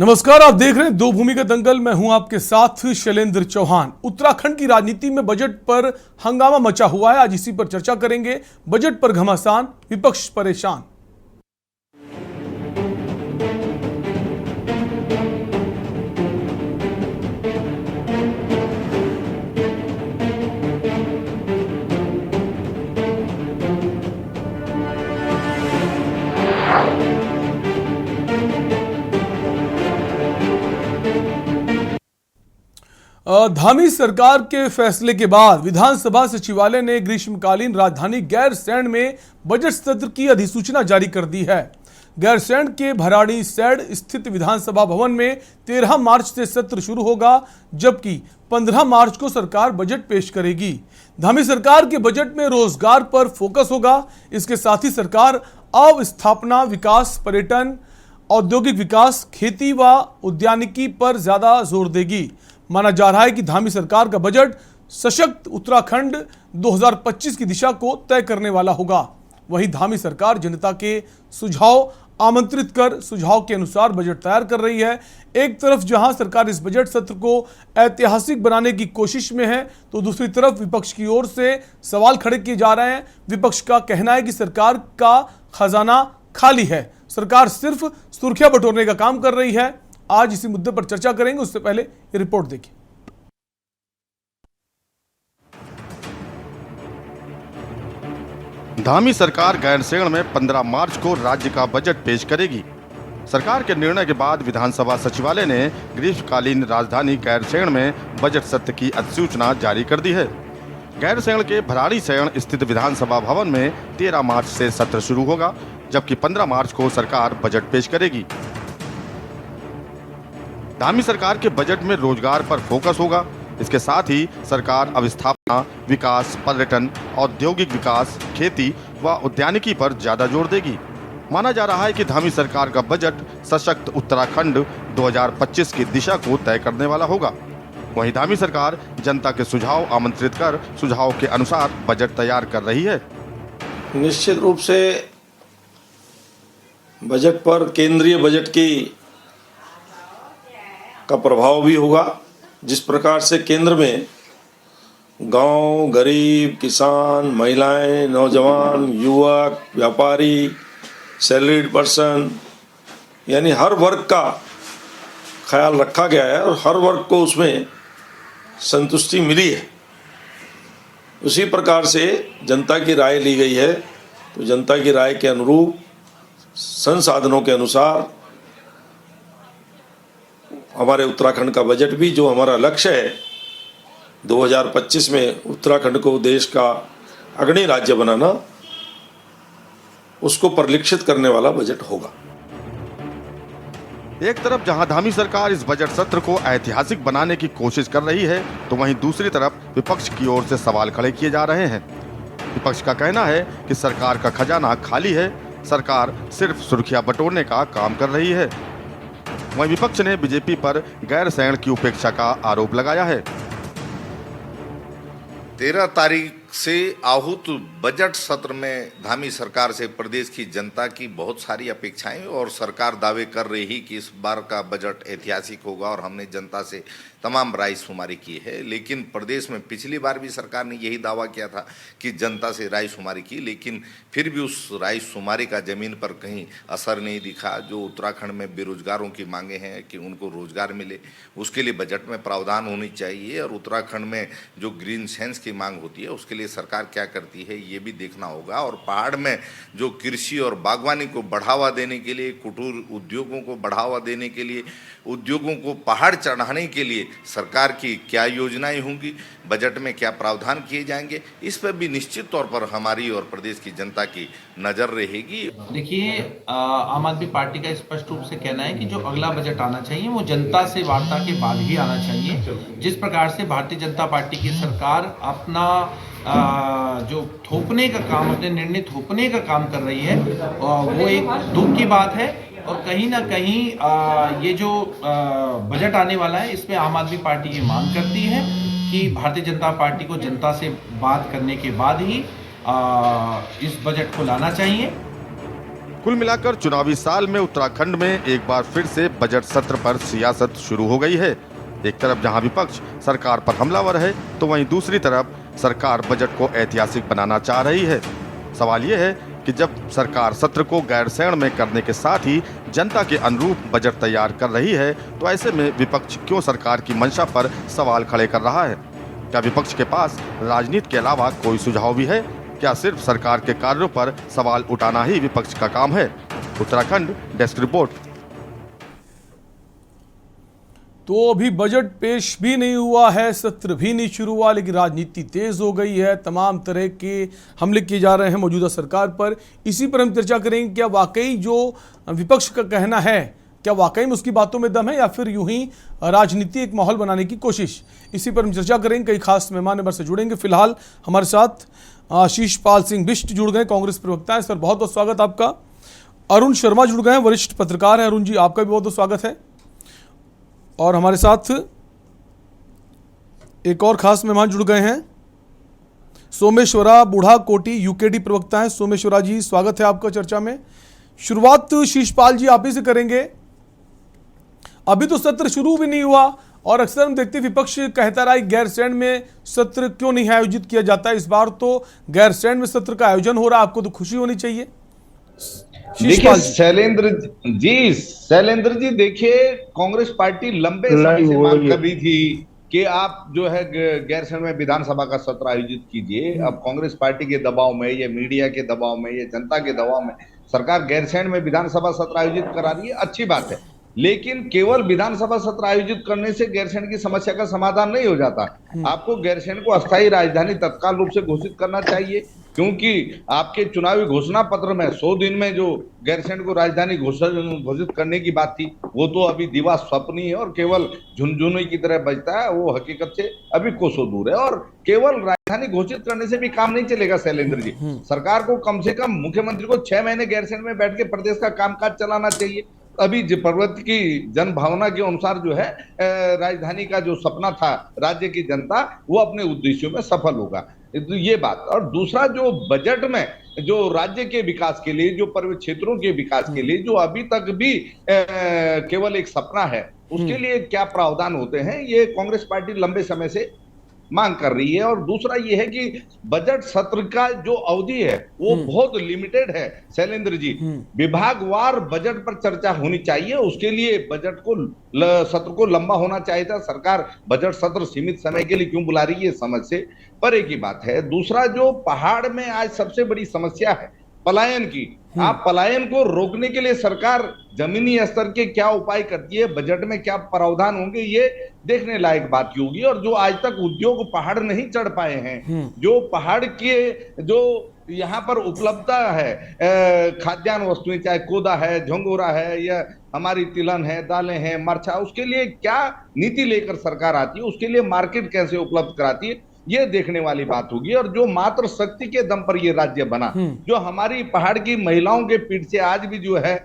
नमस्कार, आप देख रहे हैं दो भूमि का दंगल। मैं हूं आपके साथ शैलेंद्र चौहान। उत्तराखंड की राजनीति में बजट पर हंगामा मचा हुआ है। आज इसी पर चर्चा करेंगे। बजट पर घमासान, विपक्ष परेशान। धामी सरकार के फैसले के बाद विधानसभा सचिवालय ने ग्रीष्मकालीन राजधानी गैरसैंण में बजट सत्र की अधिसूचना जारी कर दी है। गैरसैंण के भराड़ीसैंण स्थित विधानसभा भवन में 13 मार्च से सत्र शुरू होगा, जबकि 15 मार्च को सरकार बजट पेश करेगी। धामी सरकार के बजट में रोजगार पर फोकस होगा। इसके साथ ही सरकार अवस्थापना, विकास, पर्यटन, औद्योगिक विकास, खेती व उद्यानिकी पर ज्यादा जोर देगी। माना जा रहा है कि धामी सरकार का बजट सशक्त उत्तराखंड 2025 की दिशा को तय करने वाला होगा। वहीं धामी सरकार जनता के सुझाव आमंत्रित कर सुझाव के अनुसार बजट तैयार कर रही है। एक तरफ जहां सरकार इस बजट सत्र को ऐतिहासिक बनाने की कोशिश में है, तो दूसरी तरफ विपक्ष की ओर से सवाल खड़े किए जा रहे हैं। विपक्ष का कहना है कि सरकार का खजाना खाली है, सरकार सिर्फ सुर्खियां बटोरने का काम कर रही है। आज इसी मुद्दे पर चर्चा करेंगे। उससे पहले ये रिपोर्ट देखिए। धामी सरकार गैरसैंण में 15 मार्च को राज्य का बजट पेश करेगी। सरकार के निर्णय के बाद विधानसभा सचिवालय ने ग्रीष्मकालीन राजधानी गैरसैंण में बजट सत्र की अधिसूचना जारी कर दी है। गैरसैंण के भराड़ीसैंण स्थित विधानसभा भवन में 13 मार्च से सत्र शुरू होगा, जबकि 15 मार्च को सरकार बजट पेश करेगी। धामी सरकार के बजट में रोजगार पर फोकस होगा। इसके साथ ही सरकार अवस्थापना, विकास, पर्यटन, औद्योगिक विकास, खेती व उद्यानिकी पर ज्यादा जोर देगी। माना जा रहा है कि धामी सरकार का बजट सशक्त उत्तराखंड 2025 की दिशा को तय करने वाला होगा। वहीं धामी सरकार जनता के सुझाव आमंत्रित कर सुझाव के अनुसार बजट तैयार कर रही है। निश्चित रूप से बजट पर केंद्रीय बजट की का प्रभाव भी होगा। जिस प्रकार से केंद्र में गांव, गरीब, किसान, महिलाएं, नौजवान, युवक, व्यापारी, सैलरीड पर्सन, यानी हर वर्ग का ख्याल रखा गया है और हर वर्ग को उसमें संतुष्टि मिली है। उसी प्रकार से जनता की राय ली गई है। तो जनता की राय के अनुरूप, संसाधनों के अनुसार हमारे उत्तराखंड का बजट भी, जो हमारा लक्ष्य है 2025 में उत्तराखंड को देश का अग्रणी राज्य बनाना, उसको परिलक्षित करने वाला बजट होगा। एक तरफ जहां धामी सरकार इस बजट सत्र को ऐतिहासिक बनाने की कोशिश कर रही है, तो वहीं दूसरी तरफ विपक्ष की ओर से सवाल खड़े किए जा रहे हैं। विपक्ष का कहना है कि सरकार का खजाना खाली है, सरकार सिर्फ सुर्खियां बटोरने का काम कर रही है। वहीं विपक्ष ने बीजेपी पर गैरसैंण की उपेक्षा का आरोप लगाया है। 13 तारीख से आहूत बजट सत्र में धामी सरकार से प्रदेश की जनता की बहुत सारी अपेक्षाएं, और सरकार दावे कर रही कि इस बार का बजट ऐतिहासिक होगा और हमने जनता से तमाम रायशुमारी की है। लेकिन प्रदेश में पिछली बार भी सरकार ने यही दावा किया था कि जनता से रायशुमारी की, लेकिन फिर भी उस रायशुमारी का जमीन पर कहीं असर नहीं दिखा। जो उत्तराखंड में बेरोजगारों की मांगे हैं कि उनको रोजगार मिले, उसके लिए बजट में प्रावधान होनी चाहिए। और उत्तराखंड में जो ग्रीन सेंस की मांग होती है, उसके लिए सरकार क्या करती है ये भी देखना होगा। और पहाड़ में जो कृषि और बागवानी को बढ़ावा देने के लिए, कुटीर उद्योगों को बढ़ावा देने के लिए, उद्योगों को पहाड़ चढ़ाने के लिए सरकार की क्या योजनाएं होंगी, बजट में क्या प्रावधान किए जाएंगे, इस पर भी निश्चित तौर पर हमारी और प्रदेश की जनता की नजर रहेगी। देखिए, आम आदमी पार्टी का स्पष्ट रूप से कहना है कि जो अगला बजट आना चाहिए वो जनता से वार्ता के बाद ही आना चाहिए। जिस प्रकार से भारतीय जनता पार्टी की सरकार अपना जो थोपने का काम, अपने निर्णय थोपने का काम कर रही है, वो एक दुख की बात है। और कहीं ना कहीं ये जो बजट आने वाला है, इसमें आम आदमी पार्टी ये मांग करती है कि भारतीय जनता पार्टी को जनता से बात करने के बाद ही इस बजट को लाना चाहिए। कुल मिलाकर चुनावी साल में उत्तराखंड में एक बार फिर से बजट सत्र पर सियासत शुरू हो गई है। एक तरफ जहां विपक्ष सरकार पर हमलावर है, तो वहीं दूसरी तरफ सरकार बजट को ऐतिहासिक बनाना चाह रही है। सवाल ये है कि जब सरकार सत्र को गैरसैंण में करने के साथ ही जनता के अनुरूप बजट तैयार कर रही है, तो ऐसे में विपक्ष क्यों सरकार की मंशा पर सवाल खड़े कर रहा है? क्या विपक्ष के पास राजनीति के अलावा कोई सुझाव भी है? क्या सिर्फ सरकार के कार्यों पर सवाल उठाना ही विपक्ष का काम है? Uttarakhand desk report. तो अभी बजट पेश भी नहीं हुआ है, सत्र भी नहीं शुरू हुआ, लेकिन राजनीति तेज हो गई है। तमाम तरह के हमले किए जा रहे हैं मौजूदा सरकार पर। इसी पर हम चर्चा करेंगे, क्या वाकई जो विपक्ष का कहना है, क्या वाकई में उसकी बातों में दम है या फिर यूं ही राजनीति एक माहौल बनाने की कोशिश? इसी पर हम चर्चा करेंगे। कई खास मेहमान नंबर से जुड़ेंगे। फिलहाल हमारे साथ आशीष पाल सिंह बिष्ट जुड़ गए, कांग्रेस प्रवक्ता है। सर, बहुत बहुत स्वागत आपका। अरुण शर्मा जुड़ गए हैं, वरिष्ठ पत्रकार हैं। अरुण जी, आपका भी बहुत बहुत स्वागत है। और हमारे साथ एक और खास मेहमान जुड़ गए हैं, सोमेश्वरा बूढ़ा कोटी यूकेडी प्रवक्ता हैं। सोमेश्वरा जी, स्वागत है आपका चर्चा में। शुरुआत शीशपाल जी आप ही से करेंगे। अभी तो सत्र शुरू भी नहीं हुआ और अक्सर हम देखते विपक्ष कहता रहा गैरसैंण में सत्र क्यों नहीं आयोजित किया जाता है। इस बार तो गैरसैंण में सत्र का आयोजन हो रहा है, आपको तो खुशी होनी चाहिए। देखिए शैलेंद्र जी देखिए, कांग्रेस पार्टी लंबे समय से मांग कर रही थी कि आप जो है गैरसैंण में विधानसभा का सत्र आयोजित कीजिए। अब कांग्रेस पार्टी के दबाव में, ये मीडिया के दबाव में, ये जनता के दबाव में सरकार गैरसैंण में विधानसभा सत्र आयोजित करा रही है, अच्छी बात है। लेकिन केवल विधानसभा सत्र आयोजित करने से गैरसैंण की समस्या का समाधान नहीं हो जाता। आपको गैरसैंण को अस्थायी राजधानी तत्काल रूप से घोषित करना चाहिए, क्योंकि आपके चुनावी घोषणा पत्र में 100 दिन में जो गैरसैंण को राजधानी घोषित करने की बात थी, वो तो अभी दिवा स्वप्न ही है और केवल झुनझुनी की तरह बजता है। वो हकीकत से अभी कोसों दूर है और केवल राजधानी घोषित करने से भी काम नहीं चलेगा। शैलेंद्र जी, सरकार को कम से कम मुख्यमंत्री को 6 महीने गैरसैंण में बैठ के प्रदेश का कामकाज चलाना चाहिए। अभी प्रवृत्ति की जन भावना के अनुसार जो है राजधानी का जो सपना था राज्य की जनता, वो अपने उद्देश्यों में सफल होगा, तो ये बात। और दूसरा, जो बजट में जो राज्य के विकास के लिए, जो पर्वत क्षेत्रों के विकास के लिए जो अभी तक भी केवल एक सपना है, उसके लिए क्या प्रावधान होते हैं, ये कांग्रेस पार्टी लंबे समय से मांग कर रही है। और दूसरा ये है कि बजट सत्र का जो अवधि है वो बहुत लिमिटेड है। शैलेंद्र जी, विभागवार बजट पर चर्चा होनी चाहिए, उसके लिए बजट को सत्र को लंबा होना चाहिए था। सरकार बजट सत्र सीमित समय के लिए क्यों बुला रही है, समझ से परे की बात है। दूसरा, जो पहाड़ में आज सबसे बड़ी समस्या है पलायन की, आप पलायन को रोकने के लिए सरकार जमीनी स्तर के क्या उपाय करती है, बजट में क्या प्रावधान होंगे, ये देखने लायक बात की होगी। और जो आज तक उद्योग पहाड़ नहीं चढ़ पाए हैं, जो पहाड़ के जो यहाँ पर उपलब्धता है खाद्यान्न वस्तुएं, चाहे कोदा है, झंगोरा है, या हमारी तिलहन है, दालें हैं, मरचा, उसके लिए क्या नीति लेकर सरकार आती है, उसके लिए मार्केट कैसे उपलब्ध कराती है, ये देखने वाली बात होगी। और जो मात्र शक्ति के दम पर ये राज्य बना, जो हमारी पहाड़ की महिलाओं के पीठ से आज भी जो है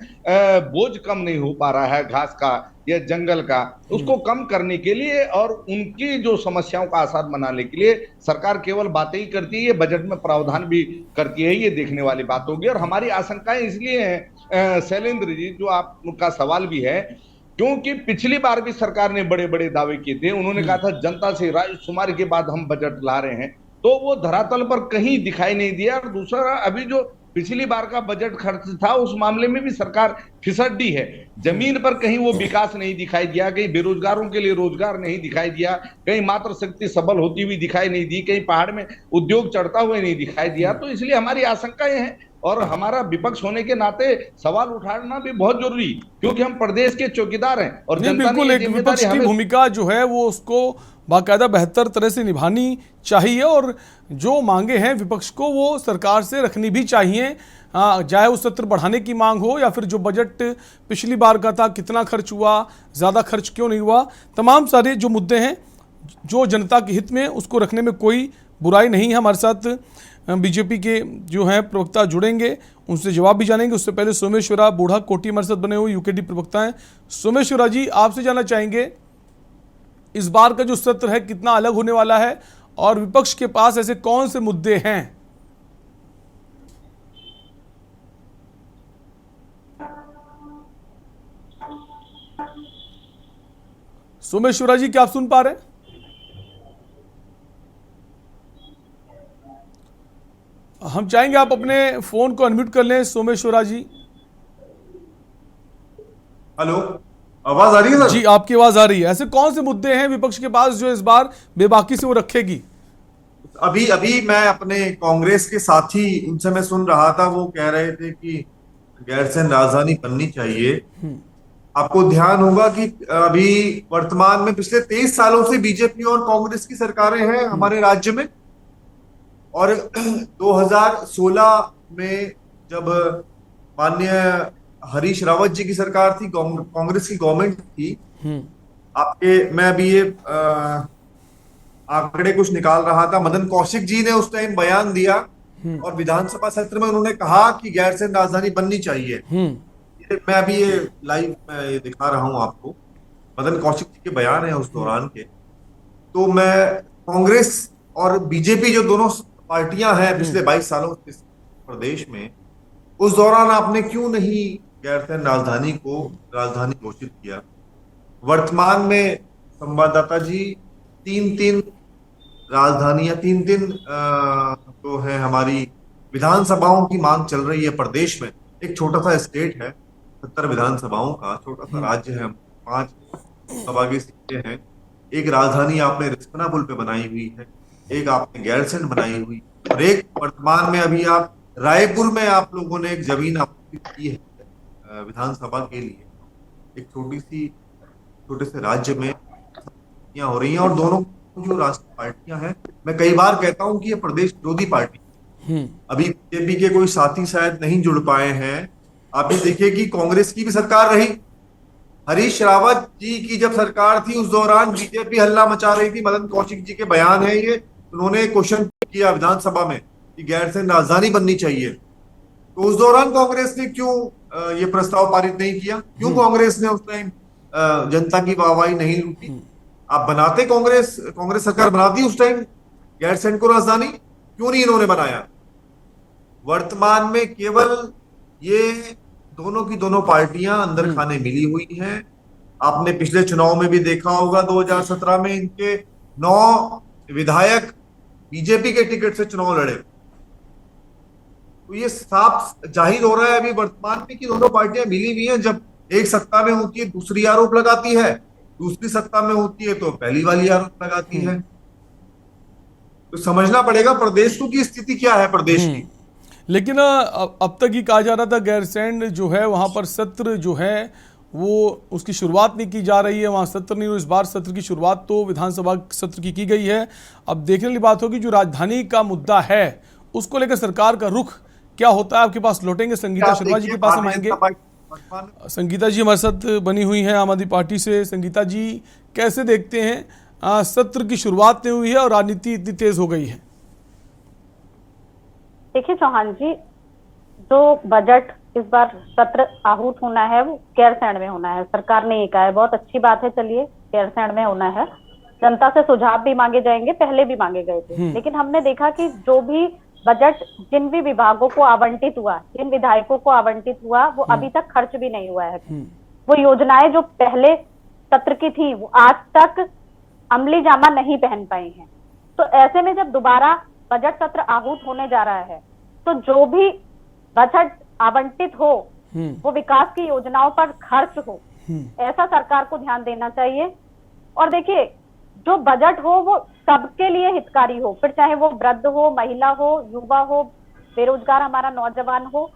बोझ कम नहीं हो पा रहा है, घास का या जंगल का, उसको कम करने के लिए और उनकी जो समस्याओं का आसार बनाने के लिए सरकार केवल बातें ही करती है, ये बजट में प्रावधान भी करती है, ये देखने वाली बात होगी। और हमारी आशंकाएं इसलिए हैं शैलेंद्र जी, जो आपका सवाल भी है, क्योंकि पिछली बार भी सरकार ने बड़े बड़े दावे किए थे। उन्होंने कहा था जनता से राय शुमारी के बाद हम बजट ला रहे हैं, तो वो धरातल पर कहीं दिखाई नहीं दिया। और दूसरा, अभी जो पिछली बार का बजट खर्च था, उस मामले में भी सरकार फिसड्डी है। जमीन पर कहीं वो विकास नहीं दिखाई दिया, कहीं बेरोजगारों के लिए रोजगार नहीं दिखाई दिया, कहीं मात्र शक्ति सबल होती हुई दिखाई नहीं दी, कहीं पहाड़ में उद्योग चढ़ता हुआ नहीं दिखाई दिया। तो इसलिए हमारी आशंकाएं हैं और हमारा विपक्ष होने के नाते सवाल उठाना भी बहुत जरूरी, क्योंकि हम प्रदेश के चौकीदार हैं और जनता बिल्कुल एक विपक्ष की भूमिका जो है वो उसको बाकायदा बेहतर तरह से निभानी चाहिए और जो मांगे हैं विपक्ष को वो सरकार से रखनी भी चाहिए, चाहे उस सत्र बढ़ाने की मांग हो या फिर जो बजट पिछली बार का था कितना खर्च हुआ, ज़्यादा खर्च क्यों नहीं हुआ, तमाम सारे जो मुद्दे हैं जो जनता के हित में उसको रखने में कोई बुराई नहीं है। हमारे साथ बीजेपी के जो हैं प्रवक्ता जुड़ेंगे, उनसे जवाब भी जानेंगे। उससे पहले सोमेश्वरा बूढ़ा कोटी हमारे साथ बने हुए यूकेडी प्रवक्ता हैं। सोमेश्वरा जी, आपसे जानना चाहेंगे इस बार का जो सत्र है कितना अलग होने वाला है और विपक्ष के पास ऐसे कौन से मुद्दे हैं? सोमेश्वरा जी, क्या आप सुन पा रहे हैं? हम चाहेंगे आप अपने फोन को अनम्यूट कर लें, सोमेश्वरा जी। हेलो, आवाज आ रही है सर? जी, आपकी आवाज आ रही है। ऐसे कौन से मुद्दे हैं विपक्ष के पास जो इस बार बेबाकी से वो रखेगी? अभी अभी मैं अपने कांग्रेस के साथी उनसे मैं सुन रहा था, वो कह रहे थे कि गैरसैंण राजधानी बननी चाहिए। आपको ध्यान होगा कि अभी वर्तमान में पिछले 23 सालों से बीजेपी और कांग्रेस की सरकारें हैं हमारे राज्य में, और 2016 में जब माननीय हरीश रावत जी की सरकार थी, कांग्रेस की गवर्नमेंट थी, मैं अभी ये आंकड़े कुछ निकाल रहा था, मदन कौशिक जी ने उस टाइम बयान दिया और विधानसभा सत्र में उन्होंने कहा कि गैरसैंण राजधानी बननी चाहिए। मैं अभी ये लाइव में ये दिखा रहा हूं आपको, मदन कौशिक जी के बयान है उस दौरान के। तो मैं कांग्रेस और बीजेपी जो दोनों पार्टियां हैं पिछले 22 सालों से इस प्रदेश में, उस दौरान आपने क्यों नहीं गैरसैंण राजधानी को राजधानी घोषित किया? वर्तमान में संवाददाता जी, तीन राजधानियां, तीन जो है हमारी विधानसभाओं की मांग चल रही है प्रदेश में। एक छोटा सा स्टेट है, 70 विधानसभाओं का छोटा सा राज्य है, 5 सभा की सीटें हैं। एक राजधानी आपने रिस्पना पुल पे बनाई हुई है, एक आपने गैरसैंण बनाई हुई, और एक वर्तमान में अभी आप रायपुर में आप लोगों ने एक जमीन आवंटित की है विधानसभा के लिए। एक छोटे से राज्य में हो रही हैं, और दोनों जो राष्ट्रीय पार्टियां हैं, मैं कई बार कहता हूं कि ये प्रदेश विरोधी पार्टी। अभी बीजेपी के कोई साथी शायद नहीं जुड़ पाए हैं। आप ये देखिए कि कांग्रेस की भी सरकार रही, हरीश रावत जी की जब सरकार थी उस दौरान बीजेपी हल्ला मचा रही थी। मदन कौशिक जी के बयान है ये, उन्होंने क्वेश्चन किया विधानसभा में कि गैरसैंण राजधानी बननी चाहिए। तो उस दौरान कांग्रेस ने क्यों ये प्रस्ताव पारित नहीं किया? क्यों कांग्रेस ने उस टाइम जनता की वाहवाही नहीं लूटी? आप बनाते, कांग्रेस सरकार बनाती उस टाइम गैरसैंण को राजधानी, क्यों नहीं इन्होंने बनाया? वर्तमान में केवल ये दोनों की दोनों पार्टियां अंदर खाने मिली हुई हैं। आपने पिछले चुनाव में भी देखा होगा, 2017 में इनके 9 विधायक बीजेपी के टिकट से चुनाव लड़े। तो ये साफ जाहिर हो रहा है अभी वर्तमान में कि दोनों पार्टियां मिली हुई हैं। जब एक सत्ता में होती है दूसरी आरोप लगाती है, दूसरी सत्ता में होती है तो पहली वाली आरोप लगाती है। तो समझना पड़ेगा प्रदेश की स्थिति क्या है प्रदेश की। लेकिन अब तक ही कहा जा रहा था गैरसैंण जो है वहां पर सत्र जो है वो उसकी शुरुआत नहीं की जा रही है, वहां सत्र नहीं। इस बार सत्र की शुरुआत तो विधानसभा सत्र की गई है। अब देखने वाली बात होगी जो राजधानी का मुद्दा है उसको लेकर सरकार का रुख क्या होता है। आपके पास लौटेंगे, संगीता शर्मा जी के पास हम आएंगे। संगीता जी हमारे साथ बनी हुई हैं आम आदमी पार्टी से। संगीता जी, कैसे देखते हैं सत्र की शुरुआत नहीं हुई है और राजनीति इतनी तेज हो गई है? देखिए चौहान जी, जो बजट इस बार सत्र आहूत होना है वो गैरसैंण में होना है। सरकार ने ये कहा है, बहुत अच्छी बात है, चलिए गैरसैंण में होना है। जनता से सुझाव भी मांगे जाएंगे, पहले भी मांगे गए थे, लेकिन हमने देखा कि जो भी बजट जिन भी विभागों को आवंटित हुआ, जिन विधायकों को आवंटित हुआ, वो अभी तक खर्च भी नहीं हुआ है। वो योजनाएं जो पहले सत्र की थी वो आज तक अमली जामा नहीं पहन पाई हैं। तो ऐसे में जब दोबारा बजट सत्र आहूत होने जा रहा है तो जो भी बजट आवंटित हो वो विकास की योजनाओं पर खर्च हो, ऐसा सरकार को ध्यान देना चाहिए। और देखिए, जो बजट हो वो सबके लिए हितकारी हो, फिर चाहे वो वृद्ध हो, महिला हो, युवा हो, बेरोजगार हमारा नौजवान हो,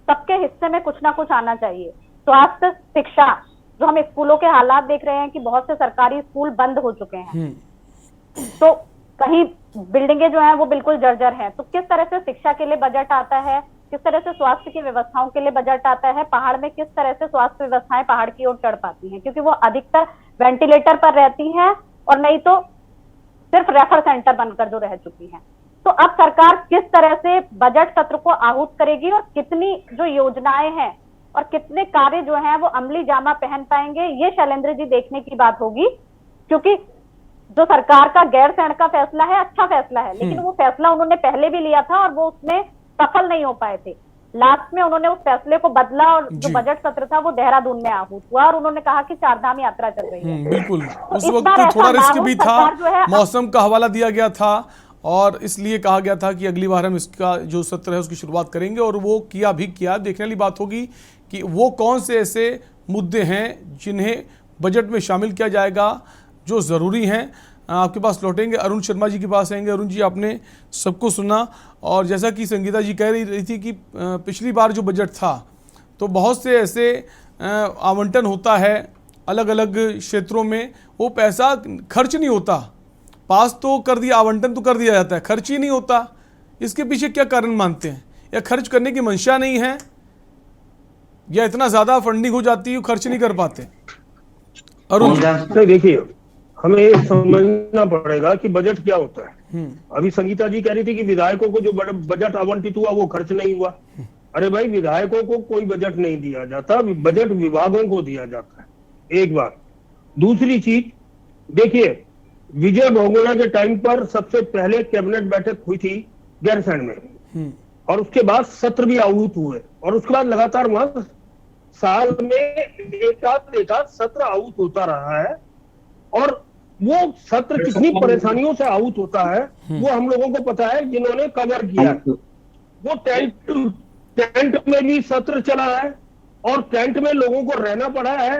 सबके हिस्से में कुछ ना कुछ आना चाहिए। स्वास्थ्य, शिक्षा, जो हम स्कूलों के हालात देख रहे हैं कि बहुत से सरकारी स्कूल बंद हो चुके हैं, तो कहीं बिल्डिंगें जो हैं वो बिल्कुल जर्जर हैं। तो किस तरह से शिक्षा के लिए बजट आता है, किस तरह से स्वास्थ्य की व्यवस्थाओं के लिए बजट आता है, पहाड़ में किस तरह से स्वास्थ्य व्यवस्थाएं पहाड़ की ओर चढ़ पाती हैं, क्योंकि वो अधिकतर वेंटिलेटर पर रहती हैं और नहीं तो सिर्फ रेफर सेंटर बनकर जो रह चुकी हैं। तो अब सरकार किस तरह से बजट सत्र को आहूत करेगी और कितनी जो योजनाएं हैं और कितने कार्य जो हैं वो अमली जामा पहन पाएंगे, ये शैलेंद्र जी देखने की बात होगी। क्योंकि जो सरकार का गैरसैंण का फैसला है, अच्छा फैसला है, लेकिन वो फैसला उन्होंने पहले भी लिया था और वो उसमें सफल नहीं हो पाए थे। लास्ट में उन्होंने उस फैसले को बदला और जो जी। बजट सत्र था वो देहरादून में आहूत हुआ और उन्होंने कहा कि चारधाम यात्रा चल रही है। बिल्कुल। उस इस वक्त बार ऐसा थोड़ा ना रिस्क हो, भी था, सरकार जो है मौसम का हवाला दिया गया था और इसलिए कहा गया था कि अगली बार हम इसका जो सत्र है उसकी शुरुआत करेंगे, और वो किया भी किया। देखने वाली बात होगी कि वो कौन से ऐसे मुद्दे हैं जिन्हें बजट में शामिल किया जाएगा जो ज़रूरी हैं। आपके पास लौटेंगे, अरुण शर्मा जी के पास आएंगे। अरुण जी, आपने सबको सुना और जैसा कि संगीता जी कह रही थी कि पिछली बार जो बजट था तो बहुत से ऐसे आवंटन होता है अलग अलग क्षेत्रों में, वो पैसा खर्च नहीं होता, पास तो कर दिया, आवंटन तो कर दिया जाता है, खर्च ही नहीं होता। इसके पीछे क्या कारण मानते हैं? या खर्च करने की मंशा नहीं है, या इतना ज़्यादा फंडिंग हो जाती है खर्च नहीं कर पाते? अरुण जी। देखिए, हमें ये समझना पड़ेगा कि बजट क्या होता है। अभी संगीता जी कह रही थी कि विधायकों को जो बजट आवंटित हुआ वो खर्च नहीं हुआ। अरे भाई, विधायकों को कोई बजट नहीं दिया जाता, बजट विभागों को दिया जाता है, एक बात। दूसरी चीज देखिए, विजय बहुगुणा के टाइम पर सबसे पहले कैबिनेट बैठक हुई थी गैरसैंण में, और उसके बाद सत्र भी आहूत हुए, और उसके बाद लगातार वहां साल में एक आध सत्र आहूत होता रहा है। और वो सत्र कितनी परेशानियों से आहूत होता है वो हम लोगों को पता है, जिन्होंने कवर किया। वो टेंट में भी सत्र चला है और टेंट में लोगों को रहना पड़ा है।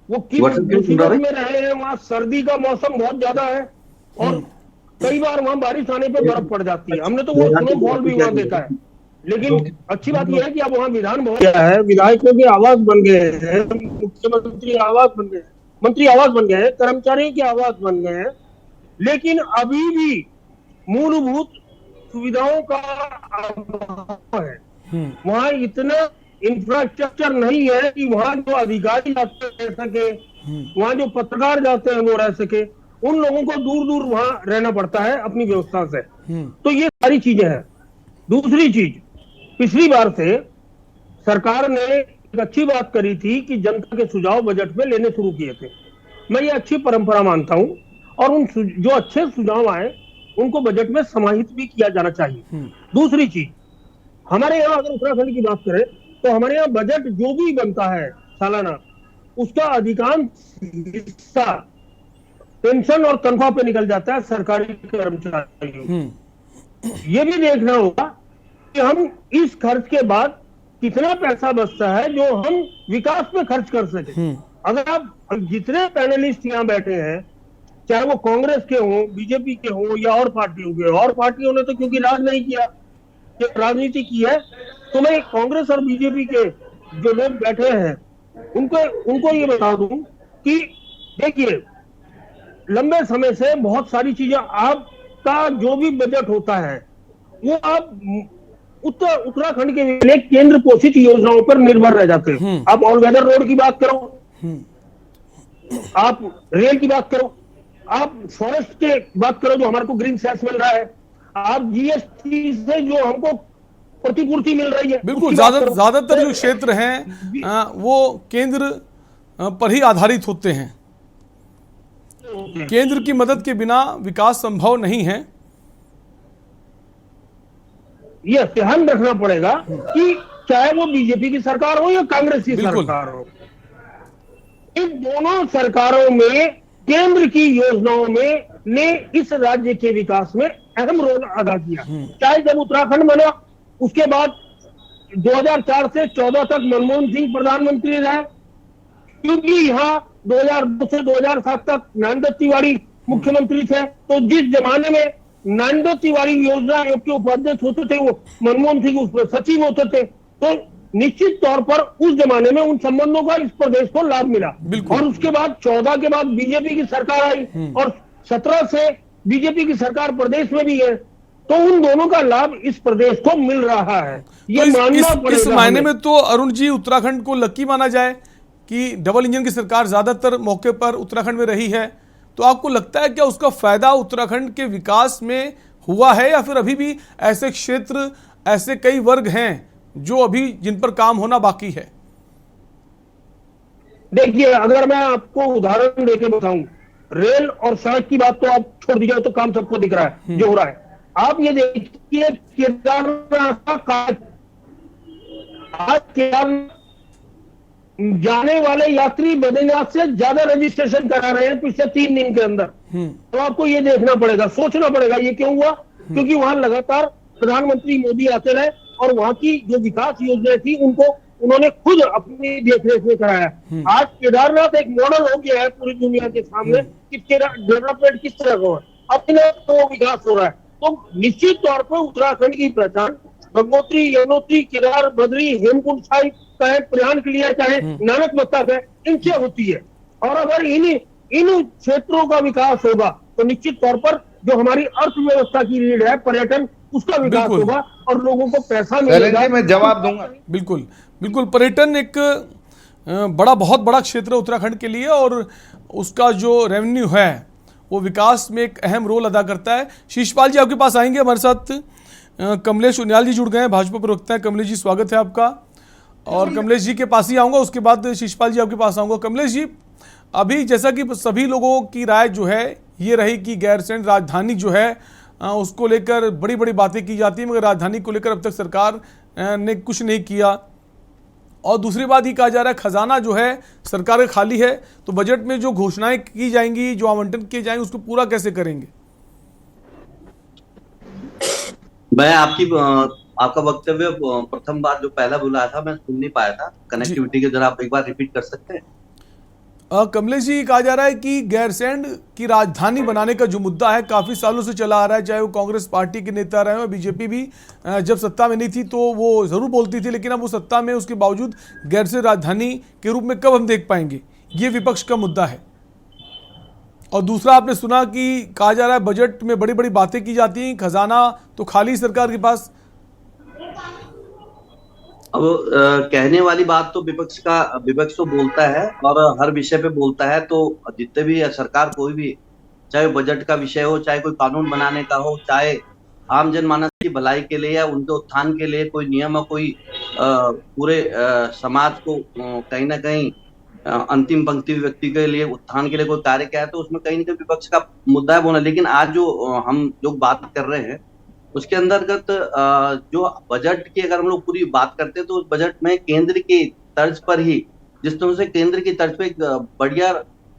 वो किस मुसीबत में रहे हैं, वहाँ सर्दी का मौसम बहुत ज्यादा है और कई बार वहाँ बारिश आने पे बर्फ पड़ जाती है। हमने तो वो स्नोफॉल भी वहाँ देखा है। लेकिन अच्छी बात यह है कि अब वहाँ विधान भवन क्या है, विधायकों के आवास बन गए हैं, मुख्यमंत्री आवास बन गए, मंत्री आवास बन गए हैं, कर्मचारियों के आवास बन गए हैं, लेकिन अभी भी मूलभूत सुविधाओं का अभाव है। वहाँ इतना इंफ्रास्ट्रक्चर नहीं है कि वहाँ जो अधिकारी जाते रह सके, वहाँ जो पत्रकार जाते हैं वो रह सके। उन लोगों को दूर दूर वहाँ रहना पड़ता है अपनी व्यवस्था से। तो ये सारी चीजें हैं। दूसरी चीज, पिछली बार से सरकार ने एक अच्छी बात करी थी कि जनता के सुझाव बजट में लेने शुरू किए थे। मैं ये अच्छी परंपरा मानता हूं, और उन जो अच्छे सुझाव आए उनको बजट में समाहित भी किया जाना चाहिए। दूसरी चीज, हमारे यहाँ अगर उत्तराखंड की बात करें तो हमारे यहाँ बजट जो भी बनता है सालाना, उसका अधिकांश हिस्सा पेंशन और तनख्वाह पे निकल जाता है सरकारी कर्मचारियों। ये भी देखना होगा कि हम इस खर्च के बाद कितना पैसा बचता है जो हम विकास पे खर्च कर सके। अगर आप जितने पैनलिस्ट यहाँ बैठे हैं, चाहे वो कांग्रेस के हों, बीजेपी के हों या और पार्टियों के, और पार्टियों ने तो क्योंकि राज नहीं किया, राजनीति की है, तो मैं कांग्रेस और बीजेपी के जो लोग बैठे हैं उनको ये बता दूं कि देखिए, लंबे समय से बहुत सारी चीजें, आपका जो भी बजट होता है वो आप उत्तराखंड के लिए केंद्र पोषित योजनाओं पर निर्भर रह जाते हैं। आप ऑल वेदर रोड की बात करो, आप रेल की बात करो, आप फॉरेस्ट के बात करो जो हमारे को ग्रीन सेस मिल रहा है, आप जीएसटी से जो हमको प्रतिपूर्ति मिल रही है। बिल्कुल, ज्यादातर जो क्षेत्र हैं वो केंद्र पर ही आधारित होते हैं। केंद्र की मदद के बिना विकास संभव नहीं है। यह ध्यान रखना पड़ेगा कि चाहे वो बीजेपी की सरकार हो या कांग्रेस की सरकार हो, इन दोनों सरकारों में केंद्र की योजनाओं में ने इस राज्य के विकास में अहम रोल अदा किया। चाहे जब उत्तराखंड बना उसके बाद 2004 से 14 तक मनमोहन सिंह प्रधानमंत्री रहे, क्योंकि यहाँ 2002 से 2007 तक नरेंद्र तिवारी मुख्यमंत्री थे। तो जिस जमाने में नरेंद्र तिवारी योजना आयोग के उपाध्यक्ष होते थे, वो मनमोहन सिंह उसमें सचिव होते थे, तो निश्चित तौर पर उस जमाने में उन संबंधों का इस प्रदेश को लाभ मिला। और उसके बाद 14 के बाद बीजेपी की सरकार आई और 17 से बीजेपी की सरकार प्रदेश में भी है, तो उन दोनों का लाभ इस प्रदेश को मिल रहा है। ये मानना पड़ेगा। इस मायने में तो अरुण जी उत्तराखंड को लकी माना जाए कि डबल इंजन की सरकार ज्यादातर मौके पर उत्तराखंड में रही है। तो आपको लगता है क्या उसका फायदा उत्तराखंड के विकास में हुआ है, या फिर अभी भी ऐसे क्षेत्र, ऐसे कई वर्ग हैं जो अभी जिन पर काम होना बाकी है? देखिए, अगर मैं आपको उदाहरण देके बताऊं, रेल और सड़क की बात तो आप छोड़ दीजिए, तो काम सबको दिख रहा है जो हो रहा है। आप ये देखिए, केदारनाथ का आज केदारनाथ जाने वाले यात्री बद्रीनाथ से ज्यादा रजिस्ट्रेशन करा रहे हैं पिछले 3 दिन के अंदर। तो आपको ये देखना पड़ेगा, सोचना पड़ेगा ये क्यों हुआ, क्योंकि वहां लगातार प्रधानमंत्री मोदी आते रहे और वहां की जो विकास योजनाएं थी उनको उन्होंने खुद अपनी देखरेख में कराया। आज केदारनाथ एक मॉडल हो गया है पूरी दुनिया के सामने कि डेवलपमेंट किस तरह का है, अपने तो विकास हो रहा है। तो निश्चित तौर पर उत्तराखंड की पहचान गंगोत्री, यमुनोत्री, केदार, बद्री, हेमकुंड साहिब चाहे प्रयाण के लिए चाहे नानक मत्ता है, इनसे होती है। और अगर इन क्षेत्रों का विकास होगा तो निश्चित तौर पर जो हमारी अर्थव्यवस्था की रीढ़ है पर्यटन, उसका विकास होगा और लोगों को पैसा मिलेगा। मैं जवाब दूंगा। बिल्कुल बिल्कुल, पर्यटन एक बहुत बड़ा क्षेत्र है उत्तराखंड के लिए और उसका जो रेवेन्यू है वो विकास में एक अहम रोल अदा करता है। शीशपाल जी आपके पास आएंगे, हमारे साथ कमलेश उनियाल जी जुड़ गए हैं, भाजपा प्रवक्ता हैं। कमलेश जी स्वागत है आपका, और कमलेश जी के पास ही आऊँगा, उसके बाद शीशपाल जी आपके पास आऊँगा। कमलेश जी, अभी जैसा कि सभी लोगों की राय जो है ये रही कि गैरसैंण राजधानी जो है उसको लेकर बड़ी बड़ी बातें की जाती है, मगर राजधानी को लेकर अब तक सरकार ने कुछ नहीं किया। और दूसरी बात ये कहा जा रहा है खजाना जो है सरकार का खाली है, तो बजट में जो घोषणाएं की जाएंगी, जो आवंटन किए जाएंगे, उसको पूरा कैसे करेंगे? मैं आपका वक्तव्य प्रथम बार जो पहला बुलाया था मैं सुन नहीं पाया था, कनेक्टिविटी के जरा आप एक बार रिपीट कर सकते हैं? कमलेश जी, कहा जा रहा है कि गैरसैंण की राजधानी बनाने का जो मुद्दा है काफ़ी सालों से चला आ रहा है, चाहे वो कांग्रेस पार्टी के नेता रहे हो, बीजेपी भी जब सत्ता में नहीं थी तो वो ज़रूर बोलती थी, लेकिन अब वो सत्ता में उसके बावजूद गैरसैंण राजधानी के रूप में कब हम देख पाएंगे, ये विपक्ष का मुद्दा है। और दूसरा आपने सुना कि कहा जा रहा है बजट में बड़ी बड़ी बातें की जाती हैं, खजाना तो खाली सरकार के पास। अब कहने वाली बात तो विपक्ष तो बोलता है और हर विषय पे बोलता है। तो जितने भी सरकार कोई भी, चाहे बजट का विषय हो, चाहे कोई कानून बनाने का हो, चाहे आम जनमानस की भलाई के लिए या उनके उत्थान के लिए कोई नियम, कोई पूरे समाज को कहीं ना कहीं अंतिम पंक्ति व्यक्ति के लिए उत्थान के लिए कोई कार्य किया है, तो उसमें कहीं ना कहीं विपक्ष का मुद्दा है बोलना। लेकिन आज जो हम लोग बात कर रहे हैं उसके अंतर्गत जो बजट की अगर हम लोग पूरी बात करते हैं तो उस बजट में केंद्र की तर्ज पर ही, जिस तरह से केंद्र की तर्ज पे बढ़िया